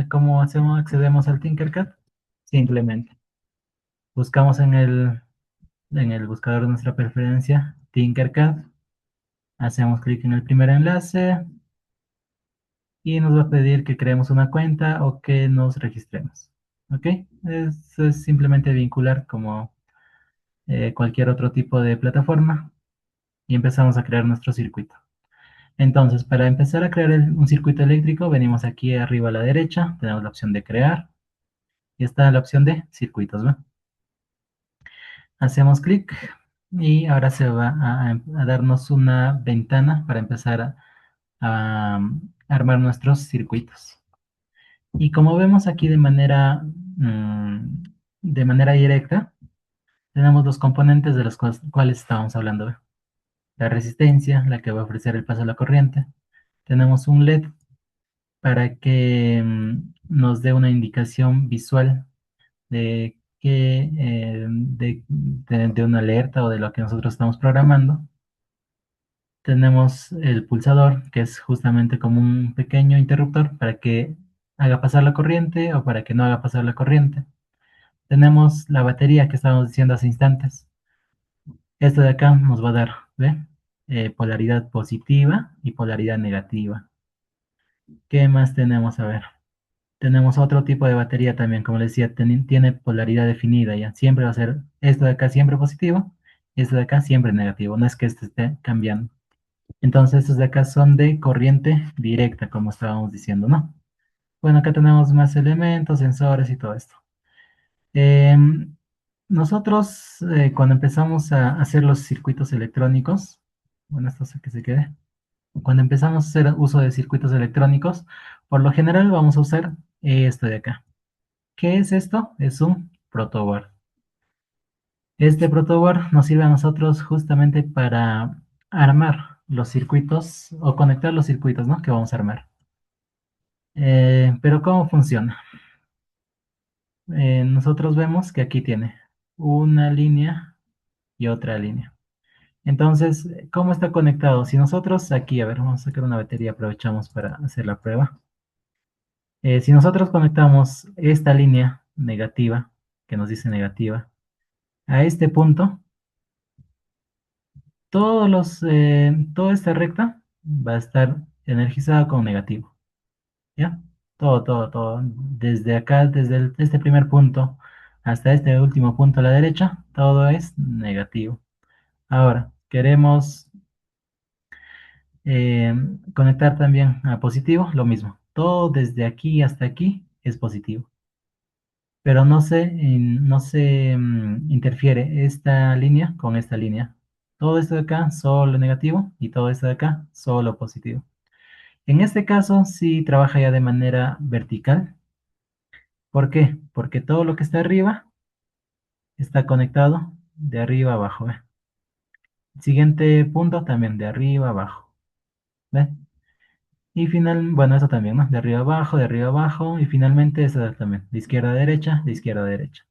¿cómo hacemos, accedemos al Tinkercad? Simplemente buscamos en el buscador de nuestra preferencia Tinkercad, hacemos clic en el primer enlace y nos va a pedir que creemos una cuenta o que nos registremos. ¿Ok? Es simplemente vincular como cualquier otro tipo de plataforma y empezamos a crear nuestro circuito. Entonces, para empezar a crear un circuito eléctrico, venimos aquí arriba a la derecha, tenemos la opción de crear y está la opción de circuitos, ¿va? Hacemos clic y ahora se va a darnos una ventana para empezar a armar nuestros circuitos. Y como vemos aquí de manera directa, tenemos los componentes de los cuales estábamos hablando, ¿ve? La resistencia, la que va a ofrecer el paso a la corriente. Tenemos un LED para que nos dé una indicación visual de una alerta o de lo que nosotros estamos programando. Tenemos el pulsador, que es justamente como un pequeño interruptor para que haga pasar la corriente o para que no haga pasar la corriente. Tenemos la batería que estábamos diciendo hace instantes. Esto de acá nos va a dar, ¿ve? Polaridad positiva y polaridad negativa. ¿Qué más tenemos? A ver. Tenemos otro tipo de batería también, como les decía, tiene polaridad definida ya. Siempre va a ser esto de acá siempre positivo y esto de acá siempre negativo. No es que este esté cambiando. Entonces estos de acá son de corriente directa, como estábamos diciendo, ¿no? Bueno, acá tenemos más elementos, sensores y todo esto. Em, Nosotros, cuando empezamos a hacer los circuitos electrónicos, bueno, esto hace que se quede. Cuando empezamos a hacer uso de circuitos electrónicos, por lo general vamos a usar esto de acá. ¿Qué es esto? Es un protoboard. Este protoboard nos sirve a nosotros justamente para armar los circuitos o conectar los circuitos, ¿no? Que vamos a armar. Pero ¿cómo funciona? Nosotros vemos que aquí tiene una línea y otra línea. Entonces, ¿cómo está conectado? Si nosotros aquí, a ver, vamos a sacar una batería, aprovechamos para hacer la prueba. Si nosotros conectamos esta línea negativa, que nos dice negativa, a este punto, toda esta recta va a estar energizada con negativo, ¿ya? Todo, todo, todo. Desde acá, desde este primer punto hasta este último punto a la derecha, todo es negativo. Ahora, queremos eh, conectar también a positivo, lo mismo. Todo desde aquí hasta aquí es positivo. Pero no se interfiere esta línea con esta línea. Todo esto de acá solo negativo y todo esto de acá solo positivo. En este caso sí trabaja ya de manera vertical. ¿Por qué? Porque todo lo que está arriba está conectado de arriba a abajo, ¿ve? Siguiente punto también de arriba a abajo, ¿ve? Y bueno, eso también, ¿no? De arriba a abajo, y finalmente eso también, de izquierda a derecha, de izquierda a derecha.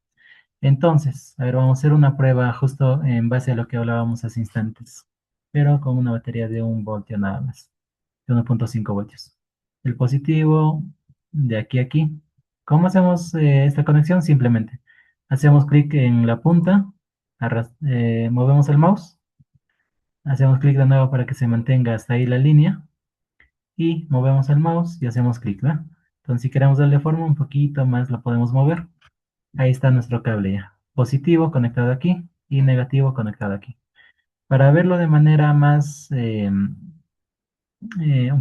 Entonces, a ver, vamos a hacer una prueba justo en base a lo que hablábamos hace instantes, pero con una batería de 1 voltio nada más, de 1,5 voltios. El positivo de aquí a aquí. ¿Cómo hacemos esta conexión? Simplemente hacemos clic en la punta, movemos el mouse, hacemos clic de nuevo para que se mantenga hasta ahí la línea y movemos el mouse y hacemos clic, ¿verdad? Entonces, si queremos darle forma un poquito más, lo podemos mover. Ahí está nuestro cable ya. Positivo conectado aquí y negativo conectado aquí. Para verlo de manera más, un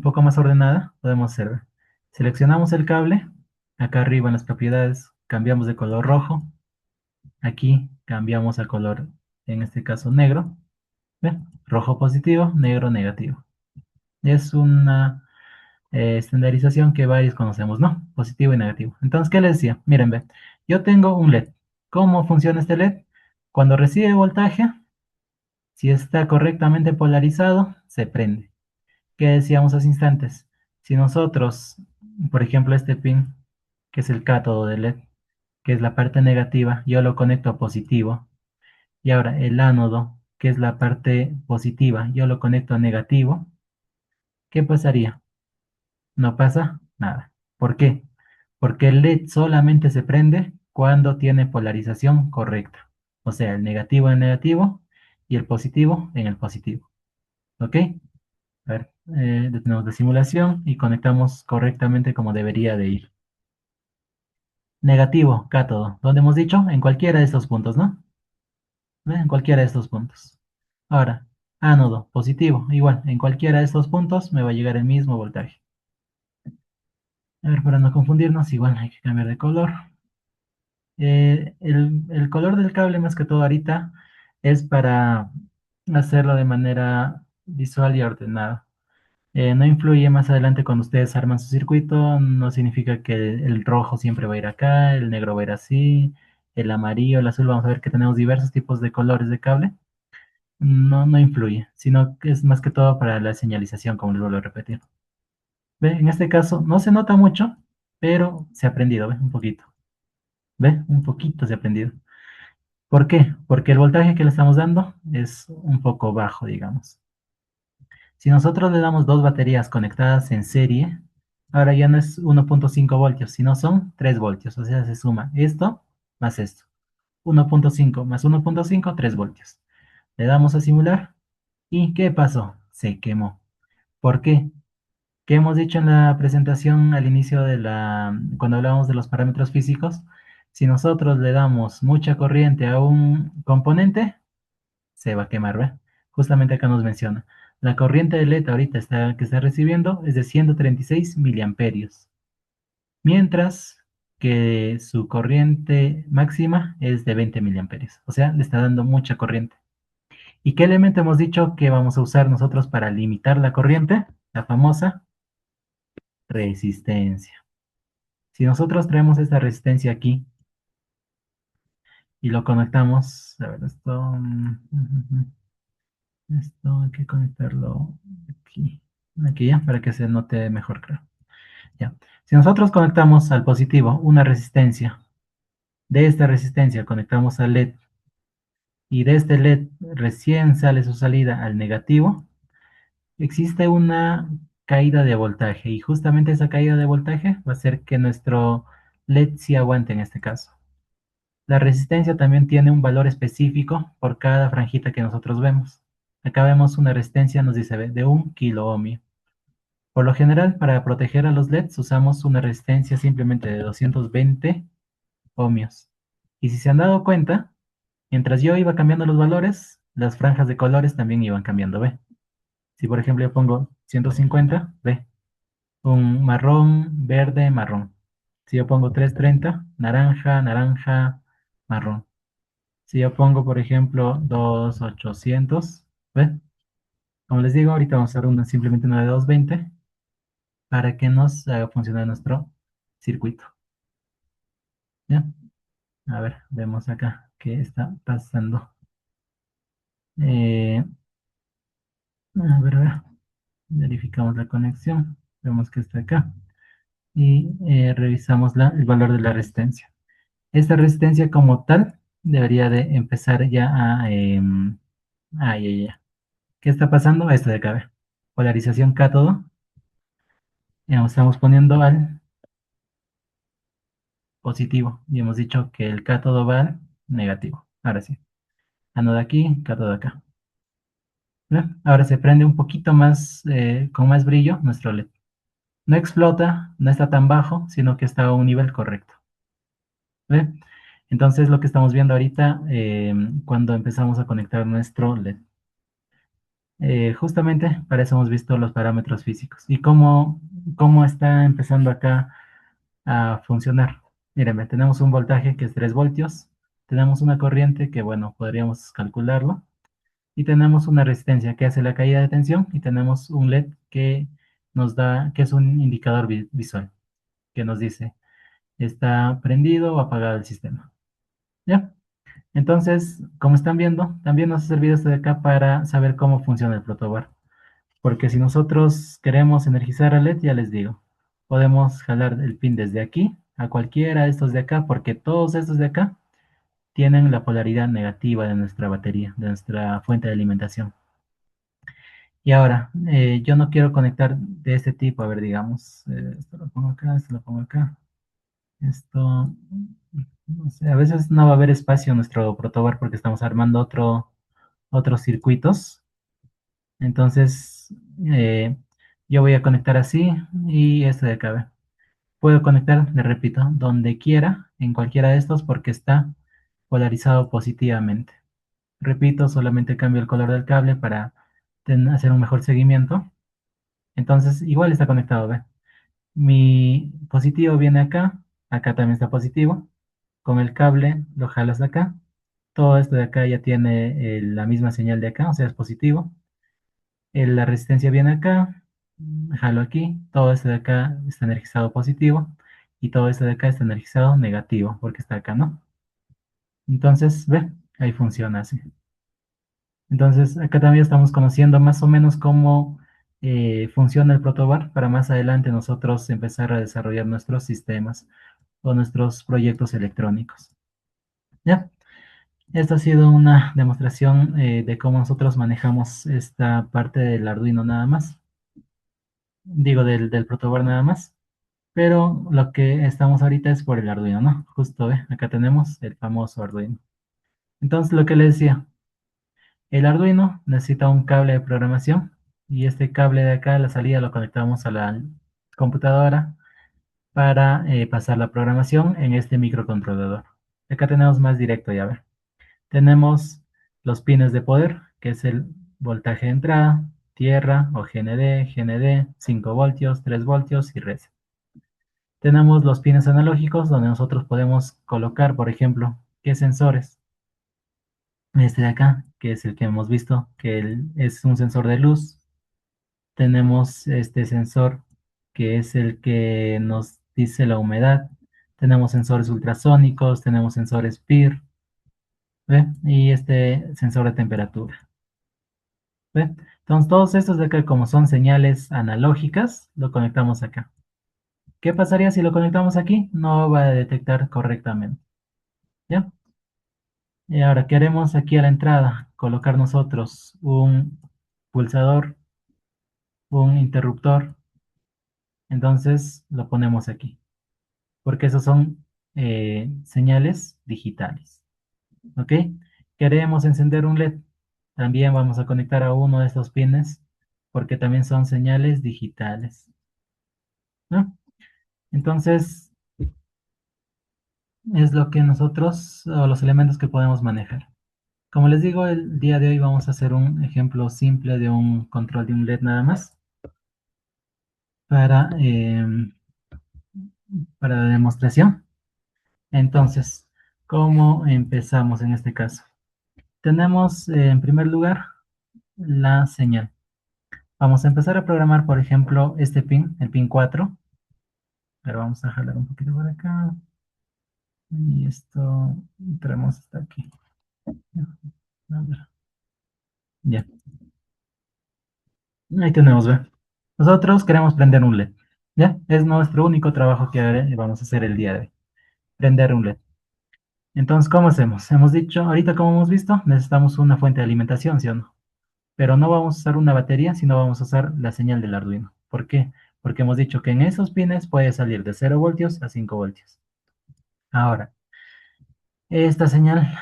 poco más ordenada, podemos hacer, seleccionamos el cable, acá arriba en las propiedades cambiamos de color rojo, aquí cambiamos a color, en este caso negro, ¿ve? Rojo positivo, negro negativo. Es una estandarización que varios conocemos, ¿no? Positivo y negativo. Entonces, ¿qué les decía? Miren, ve, yo tengo un LED. ¿Cómo funciona este LED? Cuando recibe voltaje, si está correctamente polarizado, se prende. ¿Qué decíamos hace instantes? Si nosotros, por ejemplo, este pin, que es el cátodo del LED, que es la parte negativa, yo lo conecto a positivo, y ahora el ánodo, que es la parte positiva, yo lo conecto a negativo, ¿qué pasaría? No pasa nada. ¿Por qué? Porque el LED solamente se prende cuando tiene polarización correcta. O sea, el negativo en negativo y el positivo en el positivo. ¿Ok? A ver, detenemos la simulación y conectamos correctamente como debería de ir. Negativo, cátodo. ¿Dónde hemos dicho? En cualquiera de estos puntos, ¿no? ¿Ve? En cualquiera de estos puntos. Ahora, ánodo, positivo. Igual, en cualquiera de estos puntos me va a llegar el mismo voltaje. A ver, para no confundirnos, igual hay que cambiar de color. El color del cable, más que todo ahorita, es para hacerlo de manera visual y ordenada. No influye más adelante cuando ustedes arman su circuito, no significa que el rojo siempre va a ir acá, el negro va a ir así, el amarillo, el azul, vamos a ver que tenemos diversos tipos de colores de cable. No, no influye, sino que es más que todo para la señalización, como les vuelvo a repetir. ¿Ve? En este caso no se nota mucho, pero se ha aprendido, ¿ve? Un poquito. ¿Ve? Un poquito se ha aprendido. ¿Por qué? Porque el voltaje que le estamos dando es un poco bajo, digamos. Si nosotros le damos dos baterías conectadas en serie, ahora ya no es 1,5 voltios, sino son 3 voltios. O sea, se suma esto más esto. 1,5 más 1,5, 3 voltios. Le damos a simular. ¿Y qué pasó? Se quemó. ¿Por qué? ¿Qué hemos dicho en la presentación al inicio cuando hablábamos de los parámetros físicos? Si nosotros le damos mucha corriente a un componente, se va a quemar, ¿ve? Justamente acá nos menciona. La corriente de LED ahorita que está recibiendo es de 136 miliamperios, mientras que su corriente máxima es de 20 miliamperios. O sea, le está dando mucha corriente. ¿Y qué elemento hemos dicho que vamos a usar nosotros para limitar la corriente? La famosa resistencia. Si nosotros traemos esta resistencia aquí y lo conectamos, a ver, esto hay que conectarlo aquí, aquí ya, para que se note mejor, creo. Ya. Si nosotros conectamos al positivo una resistencia, de esta resistencia conectamos al LED y de este LED recién sale su salida al negativo, existe una caída de voltaje y justamente esa caída de voltaje va a hacer que nuestro LED sí aguante en este caso. La resistencia también tiene un valor específico por cada franjita que nosotros vemos. Acá vemos una resistencia, nos dice de 1 kilo ohmio. Por lo general, para proteger a los LEDs usamos una resistencia simplemente de 220 ohmios. Y si se han dado cuenta, mientras yo iba cambiando los valores, las franjas de colores también iban cambiando, ¿ve? Si por ejemplo yo pongo 150, ¿ve? Un marrón, verde, marrón. Si yo pongo 330, naranja, naranja, marrón. Si yo pongo, por ejemplo, 2800, ¿ve? Como les digo, ahorita vamos a usar simplemente una de 220 para que nos haga funcionar nuestro circuito. ¿Ya? A ver, vemos acá. qué está pasando. Eh, a ver, verificamos la conexión. Vemos que está acá. Y revisamos el valor de la resistencia. Esta resistencia como tal debería de empezar ya a... ya. ¿Qué está pasando? Esto de acá, ve. Polarización cátodo. Ya estamos poniendo al positivo. Y hemos dicho que el cátodo va al negativo. Ahora sí. Ánodo aquí, cátodo acá. ¿Ve? Ahora se prende un poquito más, con más brillo nuestro LED. No explota, no está tan bajo, sino que está a un nivel correcto. ¿Ve? Entonces lo que estamos viendo ahorita cuando empezamos a conectar nuestro LED. Justamente para eso hemos visto los parámetros físicos y cómo está empezando acá a funcionar. Mírenme, tenemos un voltaje que es 3 voltios, tenemos una corriente que, bueno, podríamos calcularlo, y tenemos una resistencia que hace la caída de tensión, y tenemos un LED que nos da, que es un indicador visual, que nos dice, está prendido o apagado el sistema. ¿Ya? Entonces, como están viendo, también nos ha servido esto de acá para saber cómo funciona el protobar. Porque si nosotros queremos energizar a LED, ya les digo, podemos jalar el pin desde aquí a cualquiera de estos de acá, porque todos estos de acá tienen la polaridad negativa de nuestra batería, de nuestra fuente de alimentación. Y ahora, yo no quiero conectar de este tipo, a ver, digamos, esto lo pongo acá, esto lo pongo acá, esto, no sé, a veces no va a haber espacio en nuestro protobar porque estamos armando otros circuitos. Entonces, yo voy a conectar así y este de acá. ¿Ve? Puedo conectar, le repito, donde quiera, en cualquiera de estos, porque está polarizado positivamente. Repito, solamente cambio el color del cable para hacer un mejor seguimiento. Entonces, igual está conectado, ¿ve? Mi positivo viene acá, acá también está positivo. Con el cable lo jalo hasta acá. Todo esto de acá ya tiene la misma señal de acá, o sea, es positivo. La resistencia viene acá, jalo aquí, todo esto de acá está energizado positivo y todo esto de acá está energizado negativo, porque está acá, ¿no? Entonces, ve, ahí funciona así. Entonces, acá también estamos conociendo más o menos cómo funciona el protobar para más adelante nosotros empezar a desarrollar nuestros sistemas o nuestros proyectos electrónicos. ¿Ya? Esta ha sido una demostración de cómo nosotros manejamos esta parte del Arduino nada más. Digo, del protobar nada más. Pero lo que estamos ahorita es por el Arduino, ¿no? Justo, ve, acá tenemos el famoso Arduino. Entonces, lo que le decía, el Arduino necesita un cable de programación y este cable de acá, la salida, lo conectamos a la computadora para pasar la programación en este microcontrolador. Acá tenemos más directo, ya ver. Tenemos los pines de poder, que es el voltaje de entrada, tierra o GND, 5 voltios, 3 voltios y reset. Tenemos los pines analógicos donde nosotros podemos colocar, por ejemplo, qué sensores. Este de acá, que es el que hemos visto, que es un sensor de luz. Tenemos este sensor que es el que nos dice la humedad. Tenemos sensores ultrasónicos, tenemos sensores PIR, ¿ve? Y este sensor de temperatura, ¿ve? Entonces todos estos de acá, como son señales analógicas, lo conectamos acá. ¿Qué pasaría si lo conectamos aquí? No va a detectar correctamente, ¿ya? Y ahora queremos aquí a la entrada colocar nosotros un pulsador, un interruptor, entonces lo ponemos aquí, porque esos son señales digitales, ¿ok? Queremos encender un LED, también vamos a conectar a uno de estos pines, porque también son señales digitales, ¿no? Entonces, es lo que nosotros, o los elementos que podemos manejar. Como les digo, el día de hoy vamos a hacer un ejemplo simple de un control de un LED nada más para, para la demostración. Entonces, ¿cómo empezamos en este caso? Tenemos en primer lugar la señal. Vamos a empezar a programar, por ejemplo, este pin, el pin 4. Pero vamos a jalar un poquito por acá. Y esto traemos hasta aquí. A ver, ya, ahí tenemos, ve. Nosotros queremos prender un LED. ¿Ya? Es nuestro único trabajo que vamos a hacer el día de hoy. Prender un LED. Entonces, ¿cómo hacemos? Hemos dicho, ahorita como hemos visto, necesitamos una fuente de alimentación, ¿sí o no? Pero no vamos a usar una batería, sino vamos a usar la señal del Arduino. ¿Por qué? Porque hemos dicho que en esos pines puede salir de 0 voltios a 5 voltios. Ahora, esta señal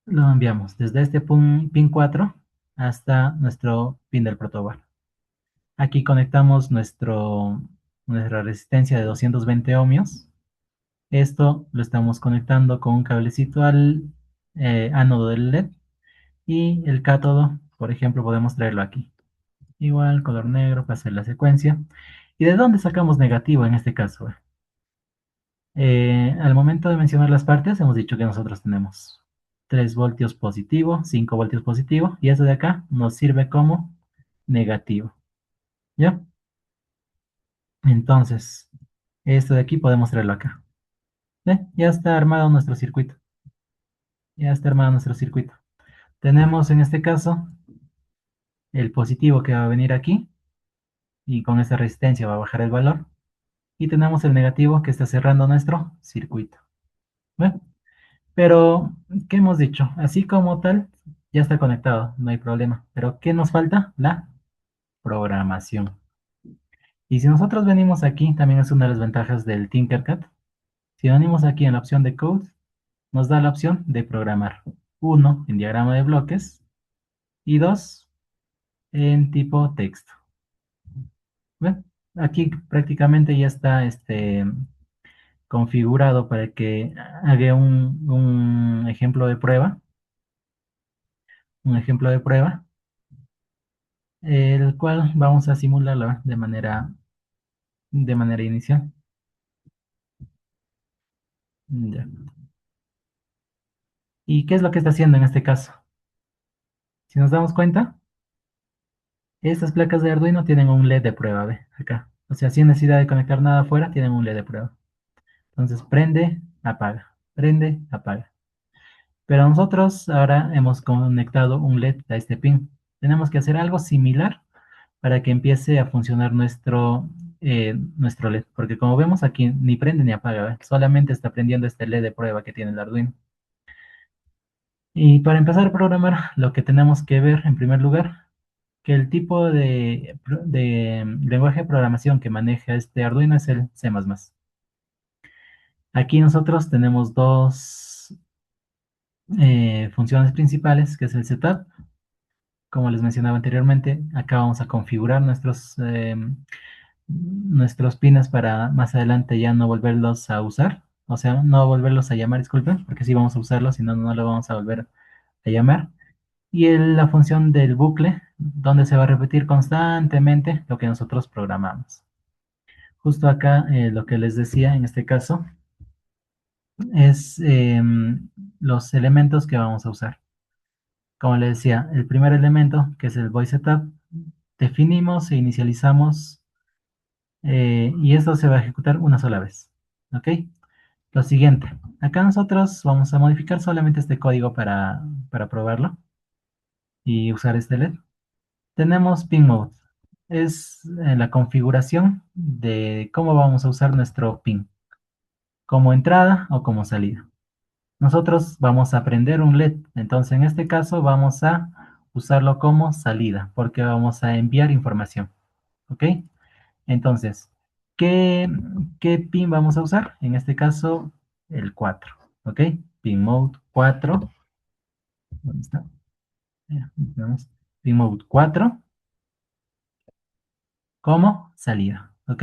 lo enviamos desde este pin 4 hasta nuestro pin del protoboard. Aquí conectamos nuestra resistencia de 220 ohmios. Esto lo estamos conectando con un cablecito al ánodo del LED y el cátodo, por ejemplo, podemos traerlo aquí. Igual, color negro para hacer la secuencia. ¿Y de dónde sacamos negativo en este caso? Al momento de mencionar las partes, hemos dicho que nosotros tenemos 3 voltios positivo, 5 voltios positivo, y eso de acá nos sirve como negativo. ¿Ya? Entonces, esto de aquí podemos traerlo acá. Ya está armado nuestro circuito. Ya está armado nuestro circuito. Tenemos en este caso el positivo que va a venir aquí, y con esta resistencia va a bajar el valor. Y tenemos el negativo que está cerrando nuestro circuito. ¿Ve? Pero, ¿qué hemos dicho? Así como tal, ya está conectado, no hay problema. Pero, ¿qué nos falta? La programación. Y si nosotros venimos aquí, también es una de las ventajas del Tinkercad. Si venimos aquí en la opción de Code, nos da la opción de programar. Uno, en diagrama de bloques, y dos, en tipo texto. ¿Ve? Aquí prácticamente ya está configurado para que haga un ejemplo de prueba. Un ejemplo de prueba el cual vamos a simularlo de manera inicial. Ya. ¿Y qué es lo que está haciendo en este caso? Si nos damos cuenta, estas placas de Arduino tienen un LED de prueba, ¿ve? Acá. O sea, sin necesidad de conectar nada afuera, tienen un LED de prueba. Entonces, prende, apaga, prende, apaga. Pero nosotros ahora hemos conectado un LED a este pin. Tenemos que hacer algo similar para que empiece a funcionar nuestro LED. Porque como vemos aquí, ni prende ni apaga, ¿ve? Solamente está prendiendo este LED de prueba que tiene el Arduino. Y para empezar a programar, lo que tenemos que ver en primer lugar, que el tipo de lenguaje de programación que maneja este Arduino es el C++. Aquí nosotros tenemos dos funciones principales, que es el setup. Como les mencionaba anteriormente, acá vamos a configurar nuestros pines para más adelante ya no volverlos a usar. O sea, no volverlos a llamar, disculpen, porque sí vamos a usarlos, si no, no lo vamos a volver a llamar. Y la función del bucle, donde se va a repetir constantemente lo que nosotros programamos. Justo acá, lo que les decía en este caso, es los elementos que vamos a usar. Como les decía, el primer elemento, que es el void setup, definimos e inicializamos, y esto se va a ejecutar una sola vez. ¿Ok? Lo siguiente, acá nosotros vamos a modificar solamente este código para probarlo y usar este LED. Tenemos pin mode. Es la configuración de cómo vamos a usar nuestro pin, como entrada o como salida. Nosotros vamos a prender un LED, entonces en este caso vamos a usarlo como salida, porque vamos a enviar información. ¿Ok? Entonces, ¿qué, qué pin vamos a usar? En este caso, el 4. ¿Ok? Pin mode 4. ¿Dónde está? Ya, tenemos pin mode 4 como salida, ¿ok?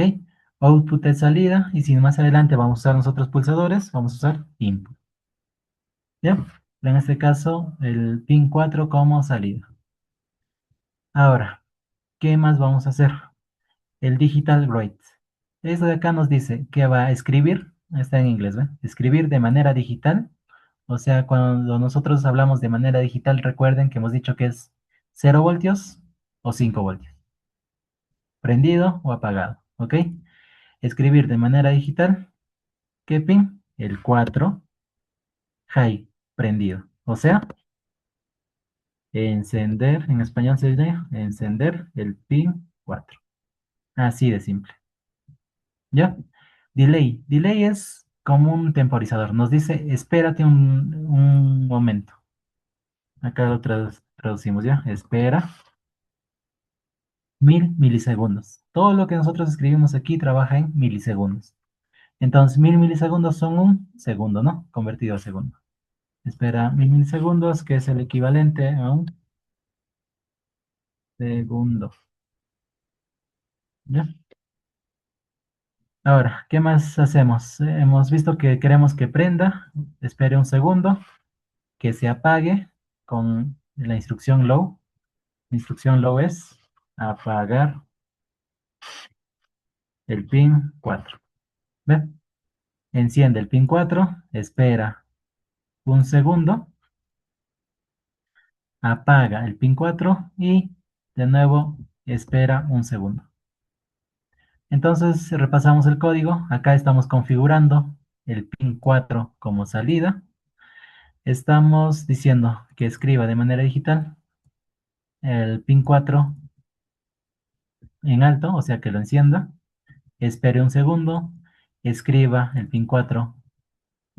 Output es salida, y si más adelante vamos a usar nosotros pulsadores, vamos a usar input, ¿ya? En este caso, el pin 4 como salida. Ahora, ¿qué más vamos a hacer? El digital write. Esto de acá nos dice que va a escribir, está en inglés, ¿ve? Escribir de manera digital. O sea, cuando nosotros hablamos de manera digital, recuerden que hemos dicho que es 0 voltios o 5 voltios, prendido o apagado, ¿ok? Escribir de manera digital. ¿Qué pin? el 4 high, prendido. O sea, encender, en español sería encender el pin 4. Así de simple. ¿Ya? Delay. Delay es como un temporizador. Nos dice, espérate un momento. Acá lo traducimos, ¿ya? Espera 1000 milisegundos. Todo lo que nosotros escribimos aquí trabaja en milisegundos. Entonces, 1000 milisegundos son un segundo, ¿no? Convertido a segundo. Espera 1000 milisegundos, que es el equivalente a un segundo. ¿Ya? Ahora, ¿qué más hacemos? Hemos visto que queremos que prenda, espere un segundo, que se apague con la instrucción low. La instrucción low es apagar el pin 4. ¿Ve? Enciende el pin 4, espera un segundo, apaga el pin 4 y de nuevo espera un segundo. Entonces repasamos el código. Acá estamos configurando el pin 4 como salida. Estamos diciendo que escriba de manera digital el pin 4 en alto, o sea que lo encienda. Espere un segundo, escriba el pin 4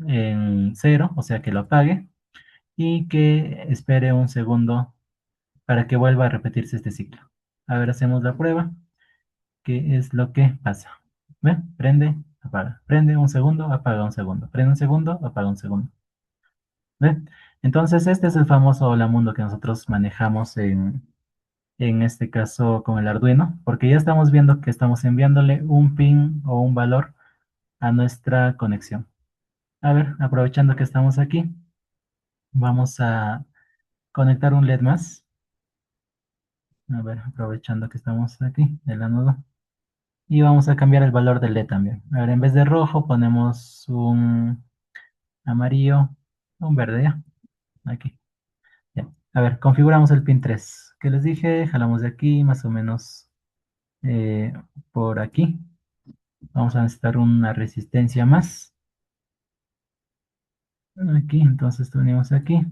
en cero, o sea que lo apague. Y que espere un segundo para que vuelva a repetirse este ciclo. A ver, hacemos la prueba. ¿Qué es lo que pasa? ¿Ve? Prende, apaga. Prende un segundo, apaga un segundo. Prende un segundo, apaga un segundo. ¿Ve? Entonces, este es el famoso Hola Mundo que nosotros manejamos en este caso con el Arduino, porque ya estamos viendo que estamos enviándole un pin o un valor a nuestra conexión. A ver, aprovechando que estamos aquí, vamos a conectar un LED más. A ver, aprovechando que estamos aquí, el anodo. Y vamos a cambiar el valor del LED también. A ver, en vez de rojo ponemos un amarillo, un verde, ya. Aquí. Ya. A ver, configuramos el pin 3. ¿Qué les dije? Jalamos de aquí, más o menos eh, por aquí. Vamos a necesitar una resistencia más. Aquí, entonces tenemos aquí.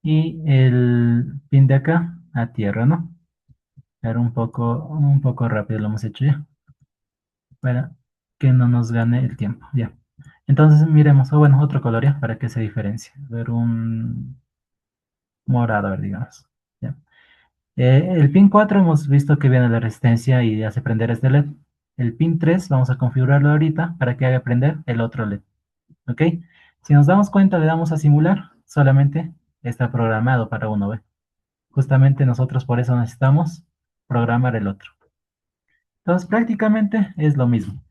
Y el pin de acá a tierra, ¿no? Era un poco rápido lo hemos hecho ya. Para que no nos gane el tiempo. Ya. Entonces miremos, o bueno, otro color ya, para que se diferencie. A ver, un morado, a ver, digamos. Ya. El pin 4 hemos visto que viene la resistencia y hace prender este LED. El pin 3 vamos a configurarlo ahorita para que haga prender el otro LED. ¿Ok? Si nos damos cuenta, le damos a simular, solamente está programado para uno, ¿ve? Justamente nosotros por eso necesitamos programar el otro. Entonces prácticamente es lo mismo.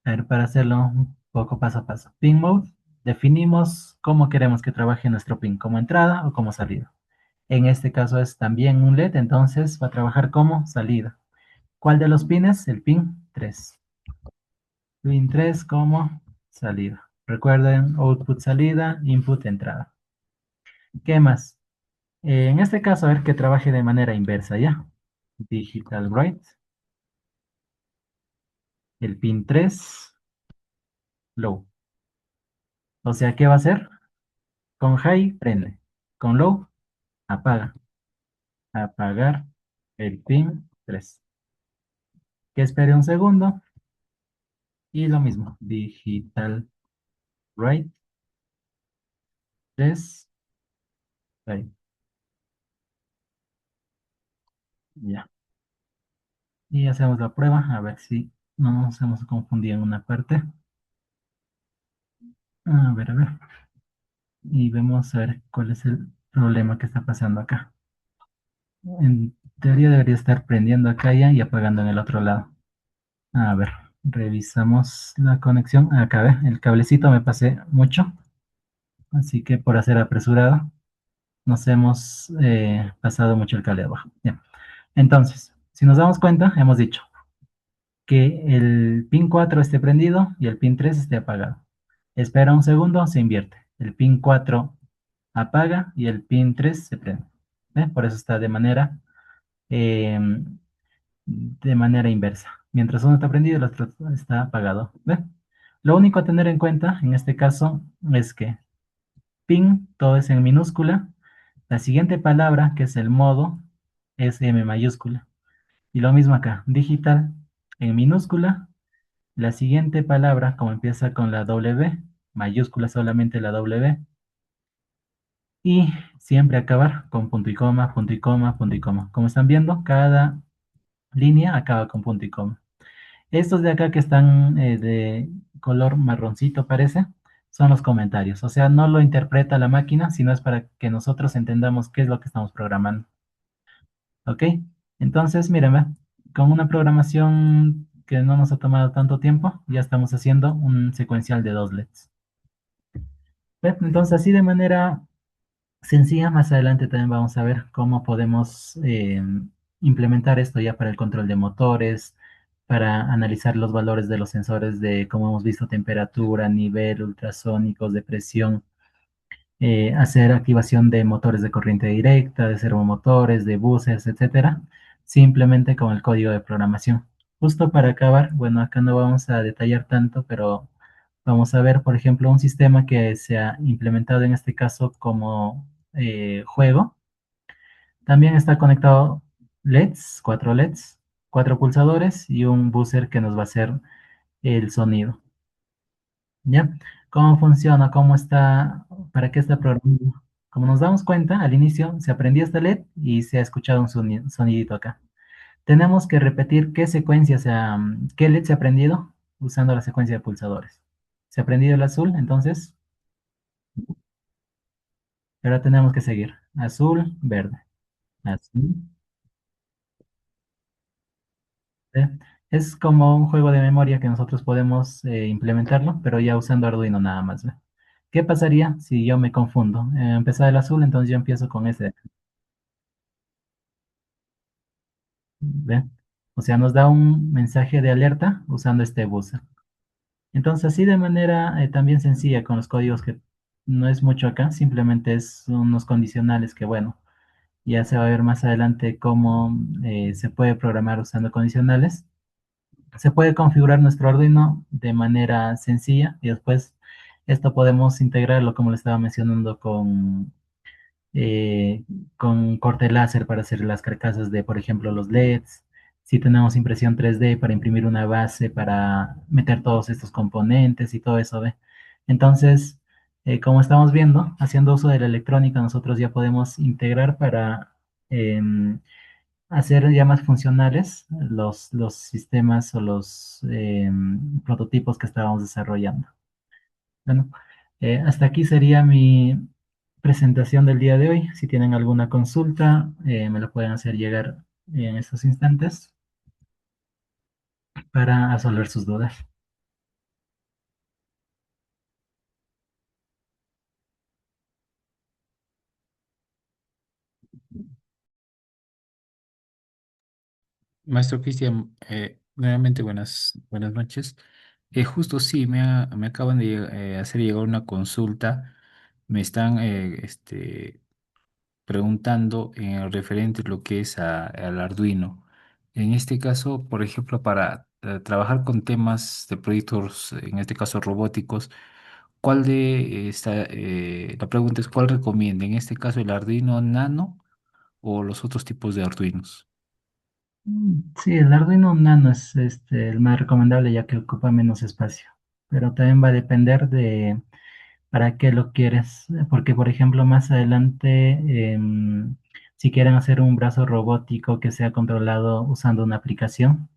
A ver, para hacerlo un poco paso a paso. Pin mode, definimos cómo queremos que trabaje nuestro pin, como entrada o como salida. En este caso es también un LED, entonces va a trabajar como salida. ¿Cuál de los pines? El pin 3. Pin 3 como salida. Recuerden, output salida, input entrada. ¿Qué más? En este caso, a ver que trabaje de manera inversa, ¿ya? Digital write, el pin 3 low. O sea, ¿qué va a hacer? Con high, prende. Con low, apaga. Apagar el pin 3. Que espere un segundo. Y lo mismo. Digital write 3. Ahí. Ya. Y hacemos la prueba. A ver si no nos hemos confundido en una parte. A ver, a ver. Y vemos a ver cuál es el problema que está pasando acá. En teoría debería estar prendiendo acá ya y apagando en el otro lado. A ver, revisamos la conexión. Acá ve, el cablecito me pasé mucho. Así que por hacer apresurado, nos hemos pasado mucho el cable abajo. Bien. Entonces, si nos damos cuenta, hemos dicho que el pin 4 esté prendido y el pin 3 esté apagado. Espera un segundo, se invierte. El pin 4 apaga y el pin 3 se prende. ¿Ve? Por eso está de manera inversa. Mientras uno está prendido, el otro está apagado. ¿Ve? Lo único a tener en cuenta en este caso es que pin, todo es en minúscula. La siguiente palabra, que es el modo, es M mayúscula. Y lo mismo acá, digital en minúscula. La siguiente palabra, como empieza con la W, mayúscula solamente la W. Y siempre acabar con punto y coma, punto y coma, punto y coma. Como están viendo, cada línea acaba con punto y coma. Estos de acá que están de color marroncito parece, son los comentarios. O sea, no lo interpreta la máquina, sino es para que nosotros entendamos qué es lo que estamos programando. ¿Ok? Entonces, mírenme, con una programación que no nos ha tomado tanto tiempo, ya estamos haciendo un secuencial de dos LEDs. ¿Ve? Entonces, así de manera sencilla, más adelante también vamos a ver cómo podemos implementar esto ya para el control de motores, para analizar los valores de los sensores de, como hemos visto, temperatura, nivel, ultrasónicos, de presión, hacer activación de motores de corriente directa, de servomotores, de buses, etcétera, simplemente con el código de programación. Justo para acabar, bueno, acá no vamos a detallar tanto, pero vamos a ver, por ejemplo, un sistema que se ha implementado en este caso como juego. También está conectado LEDs, cuatro LEDs, cuatro pulsadores y un buzzer que nos va a hacer el sonido. ¿Ya? ¿Cómo funciona? ¿Cómo está? ¿Para qué está programado? Como nos damos cuenta, al inicio se aprendió este LED y se ha escuchado un sonidito acá. Tenemos que repetir qué secuencia qué LED se ha aprendido usando la secuencia de pulsadores. Se ha aprendido el azul, entonces, ahora tenemos que seguir. Azul, verde. Azul, verde. Es como un juego de memoria que nosotros podemos implementarlo, pero ya usando Arduino nada más. ¿Ve? ¿Qué pasaría si yo me confundo? Empezar el azul, entonces yo empiezo con ese. ¿Ve? O sea, nos da un mensaje de alerta usando este buzzer. Entonces, así de manera también sencilla con los códigos que no es mucho acá, simplemente es unos condicionales que, bueno, ya se va a ver más adelante cómo se puede programar usando condicionales. Se puede configurar nuestro Arduino de manera sencilla y después esto podemos integrarlo, como le estaba mencionando, eh, con corte láser para hacer las carcasas de, por ejemplo, los LEDs. Si tenemos impresión 3D para imprimir una base, para meter todos estos componentes y todo eso, ¿ve? Entonces, como estamos viendo, haciendo uso de la electrónica, nosotros ya podemos integrar para hacer ya más funcionales los sistemas o los prototipos que estábamos desarrollando. Bueno, hasta aquí sería mi presentación del día de hoy. Si tienen alguna consulta, me lo pueden hacer llegar en estos instantes para resolver sus dudas. Maestro Cristian, nuevamente buenas noches. Justo sí, me acaban de hacer llegar una consulta. Me están preguntando en referente a lo que es al Arduino. En este caso, por ejemplo, para trabajar con temas de proyectos, en este caso robóticos, la pregunta es, ¿cuál recomienda? En este caso, ¿el Arduino Nano o los otros tipos de Arduinos? Sí, el Arduino Nano es el más recomendable ya que ocupa menos espacio, pero también va a depender de para qué lo quieres, porque por ejemplo más adelante, si quieren hacer un brazo robótico que sea controlado usando una aplicación,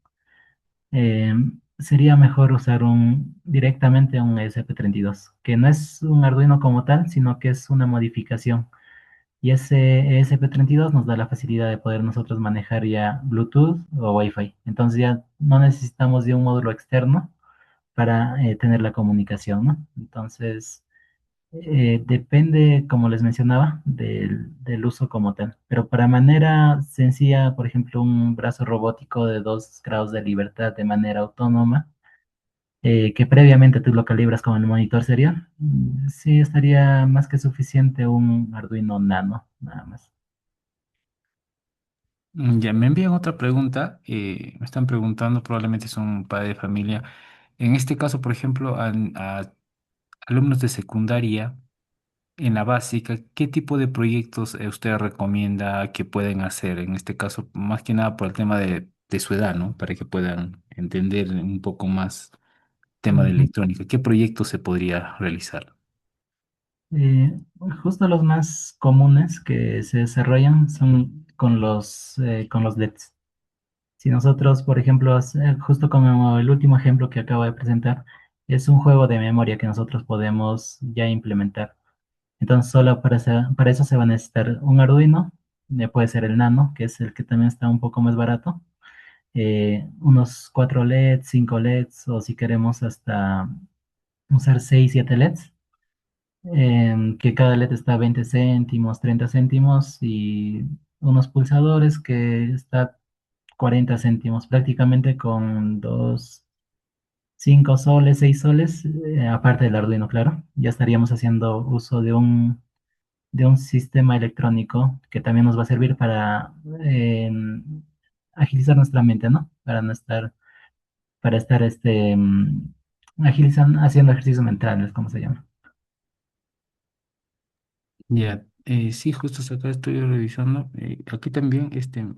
sería mejor usar directamente un ESP32, que no es un Arduino como tal, sino que es una modificación. Y ese ESP32 nos da la facilidad de poder nosotros manejar ya Bluetooth o Wi-Fi. Entonces ya no necesitamos de un módulo externo para tener la comunicación, ¿no? Entonces, depende, como les mencionaba, del uso como tal. Pero para manera sencilla, por ejemplo, un brazo robótico de 2 grados de libertad de manera autónoma, que previamente tú lo calibras con el monitor serial, sí estaría más que suficiente un Arduino Nano, nada más. Ya me envían otra pregunta. Me están preguntando, probablemente son un padre de familia. En este caso, por ejemplo, a alumnos de secundaria, en la básica, ¿qué tipo de proyectos usted recomienda que pueden hacer? En este caso, más que nada por el tema de su edad, ¿no? Para que puedan entender un poco más tema de Ujú. electrónica. ¿Qué proyectos se podría realizar? Eh, Justo los más comunes que se desarrollan son con los LEDs. Si nosotros, por ejemplo, justo como el último ejemplo que acabo de presentar, es un juego de memoria que nosotros podemos ya implementar. Entonces, solo para eso se va a necesitar un Arduino, puede ser el Nano, que es el que también está un poco más barato, unos 4 LEDs, 5 LEDs, o si queremos hasta usar 6 7 LEDs, que cada LED está a 20 céntimos, 30 céntimos, y unos pulsadores que está 40 céntimos, prácticamente con 2 5 soles, 6 soles, aparte del Arduino, claro. Ya estaríamos haciendo uso de un sistema electrónico que también nos va a servir para agilizar nuestra mente, ¿no? Para estar agilizando, haciendo ejercicios mentales, ¿cómo se llama? Ya, sí, justo acá estoy revisando. Aquí también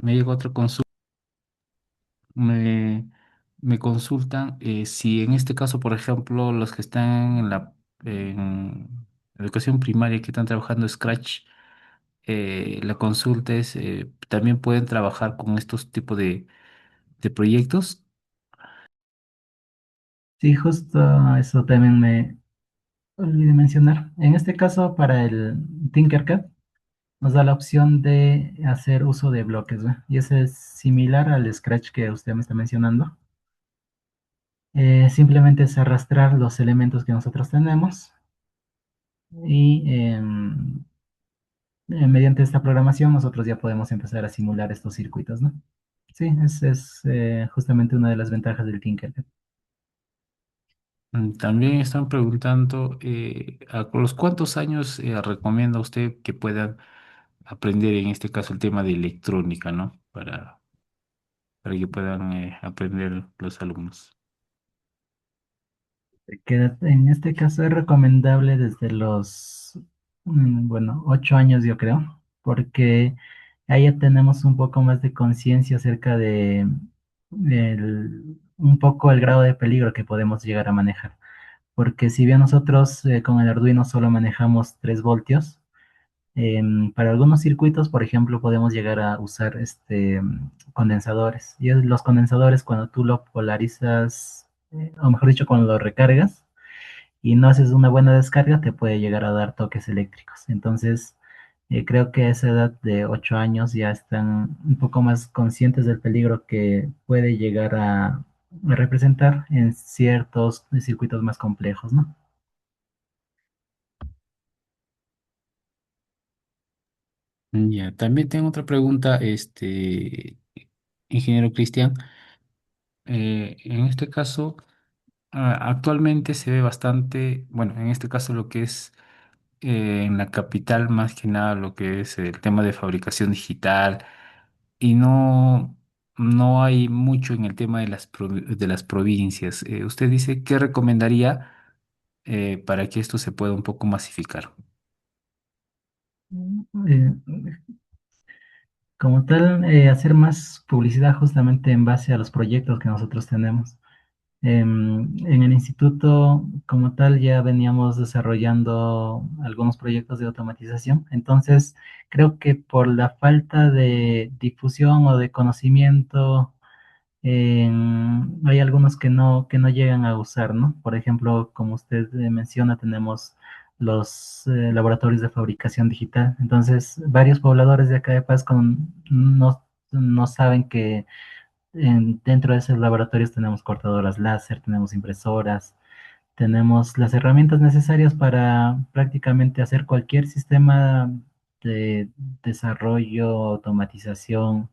me llegó otra consulta. Me, me consultan si en este caso, por ejemplo, los que están en educación primaria que están trabajando Scratch, la consulta es, ¿también pueden trabajar con estos tipos de proyectos? Sí, justo eso también me olvidé mencionar. En este caso, para el Tinkercad, nos da la opción de hacer uso de bloques, ¿ve? Y ese es similar al Scratch que usted me está mencionando. Simplemente es arrastrar los elementos que nosotros tenemos y mediante esta programación nosotros ya podemos empezar a simular estos circuitos, ¿no? Sí, es justamente una de las ventajas del Tinkercad. También están preguntando, ¿a los cuántos años recomienda usted que puedan aprender en este caso el tema de electrónica, ¿no? Para que puedan aprender los alumnos. Que en este caso es recomendable desde los, bueno, 8 años yo creo, porque ahí ya tenemos un poco más de conciencia acerca de un poco el grado de peligro que podemos llegar a manejar. Porque si bien nosotros con el Arduino solo manejamos 3 voltios, para algunos circuitos, por ejemplo, podemos llegar a usar condensadores. Y los condensadores, cuando tú lo polarizas, o mejor dicho, cuando lo recargas y no haces una buena descarga, te puede llegar a dar toques eléctricos. Entonces, creo que a esa edad de 8 años ya están un poco más conscientes del peligro que puede llegar a representar en ciertos circuitos más complejos, ¿no? Ya, también tengo otra pregunta, ingeniero Cristian. En este caso, actualmente se ve bastante, bueno, en este caso lo que es en la capital, más que nada lo que es el tema de fabricación digital y no hay mucho en el tema de de las provincias. ¿Usted dice qué recomendaría para que esto se pueda un poco masificar? Eh, Como tal, hacer más publicidad justamente en base a los proyectos que nosotros tenemos. En el instituto, como tal, ya veníamos desarrollando algunos proyectos de automatización. Entonces, creo que por la falta de difusión o de conocimiento, hay algunos que no llegan a usar, ¿no? Por ejemplo, como usted menciona, tenemos los laboratorios de fabricación digital. Entonces, varios pobladores de acá de Pasco no saben que dentro de esos laboratorios tenemos cortadoras láser, tenemos impresoras, tenemos las herramientas necesarias para prácticamente hacer cualquier sistema de desarrollo, automatización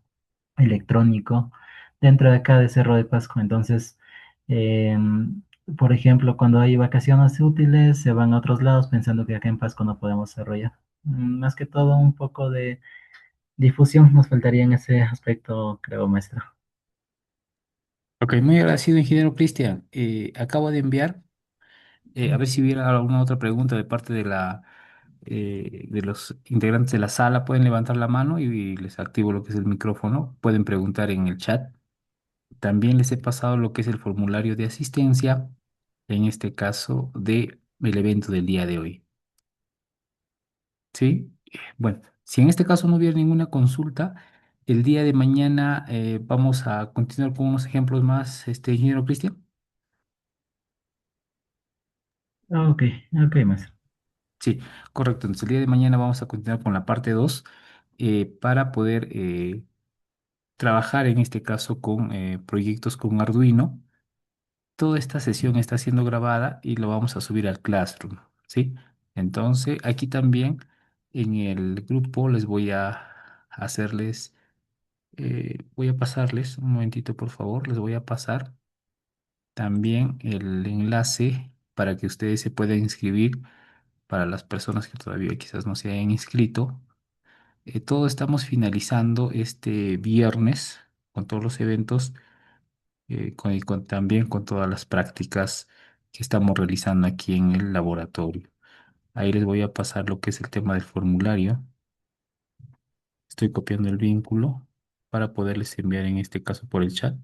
electrónico dentro de acá de Cerro de Pasco. Entonces, por ejemplo, cuando hay vacaciones útiles, se van a otros lados pensando que acá en Pasco no podemos desarrollar. Más que todo, un poco de difusión nos faltaría en ese aspecto, creo, maestro. Ok, muy agradecido, ingeniero Cristian. Acabo de enviar, a ver si hubiera alguna otra pregunta de parte de de los integrantes de la sala. Pueden levantar la mano y les activo lo que es el micrófono. Pueden preguntar en el chat. También les he pasado lo que es el formulario de asistencia, en este caso de el evento del día de hoy. ¿Sí? Bueno, si en este caso no hubiera ninguna consulta, el día de mañana vamos a continuar con unos ejemplos más, ingeniero Cristian. Ok, ok, maestro. Sí, correcto. Entonces el día de mañana vamos a continuar con la parte 2 para poder trabajar en este caso con proyectos con Arduino. Toda esta sesión está siendo grabada y lo vamos a subir al Classroom, ¿sí? Entonces, aquí también en el grupo les voy a hacerles, voy a pasarles, un momentito por favor, les voy a pasar también el enlace para que ustedes se puedan inscribir para las personas que todavía quizás no se hayan inscrito. Todo estamos finalizando este viernes con todos los eventos y también con todas las prácticas que estamos realizando aquí en el laboratorio. Ahí les voy a pasar lo que es el tema del formulario. Estoy copiando el vínculo para poderles enviar en este caso por el chat.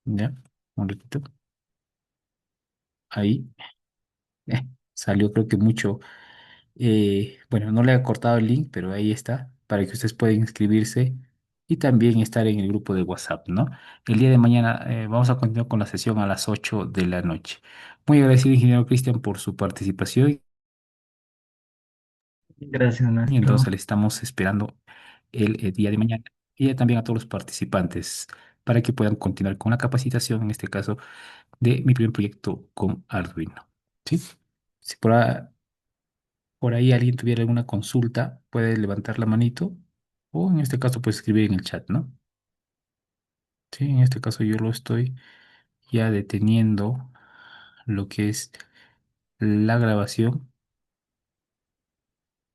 ¿Ya? Un ratito. Ahí salió creo que mucho. Bueno, no le he cortado el link, pero ahí está, para que ustedes puedan inscribirse y también estar en el grupo de WhatsApp, ¿no? El día de mañana vamos a continuar con la sesión a las 8 de la noche. Muy agradecido, ingeniero Cristian, por su participación Gracias, y maestro. entonces le estamos esperando el día de mañana y también a todos los participantes para que puedan continuar con la capacitación, en este caso, de mi primer proyecto con Arduino. ¿Sí? Si por ahí alguien tuviera alguna consulta, puede levantar la manito o en este caso pues escribir en el chat, ¿no? Sí, en este caso yo lo estoy ya deteniendo lo que es la grabación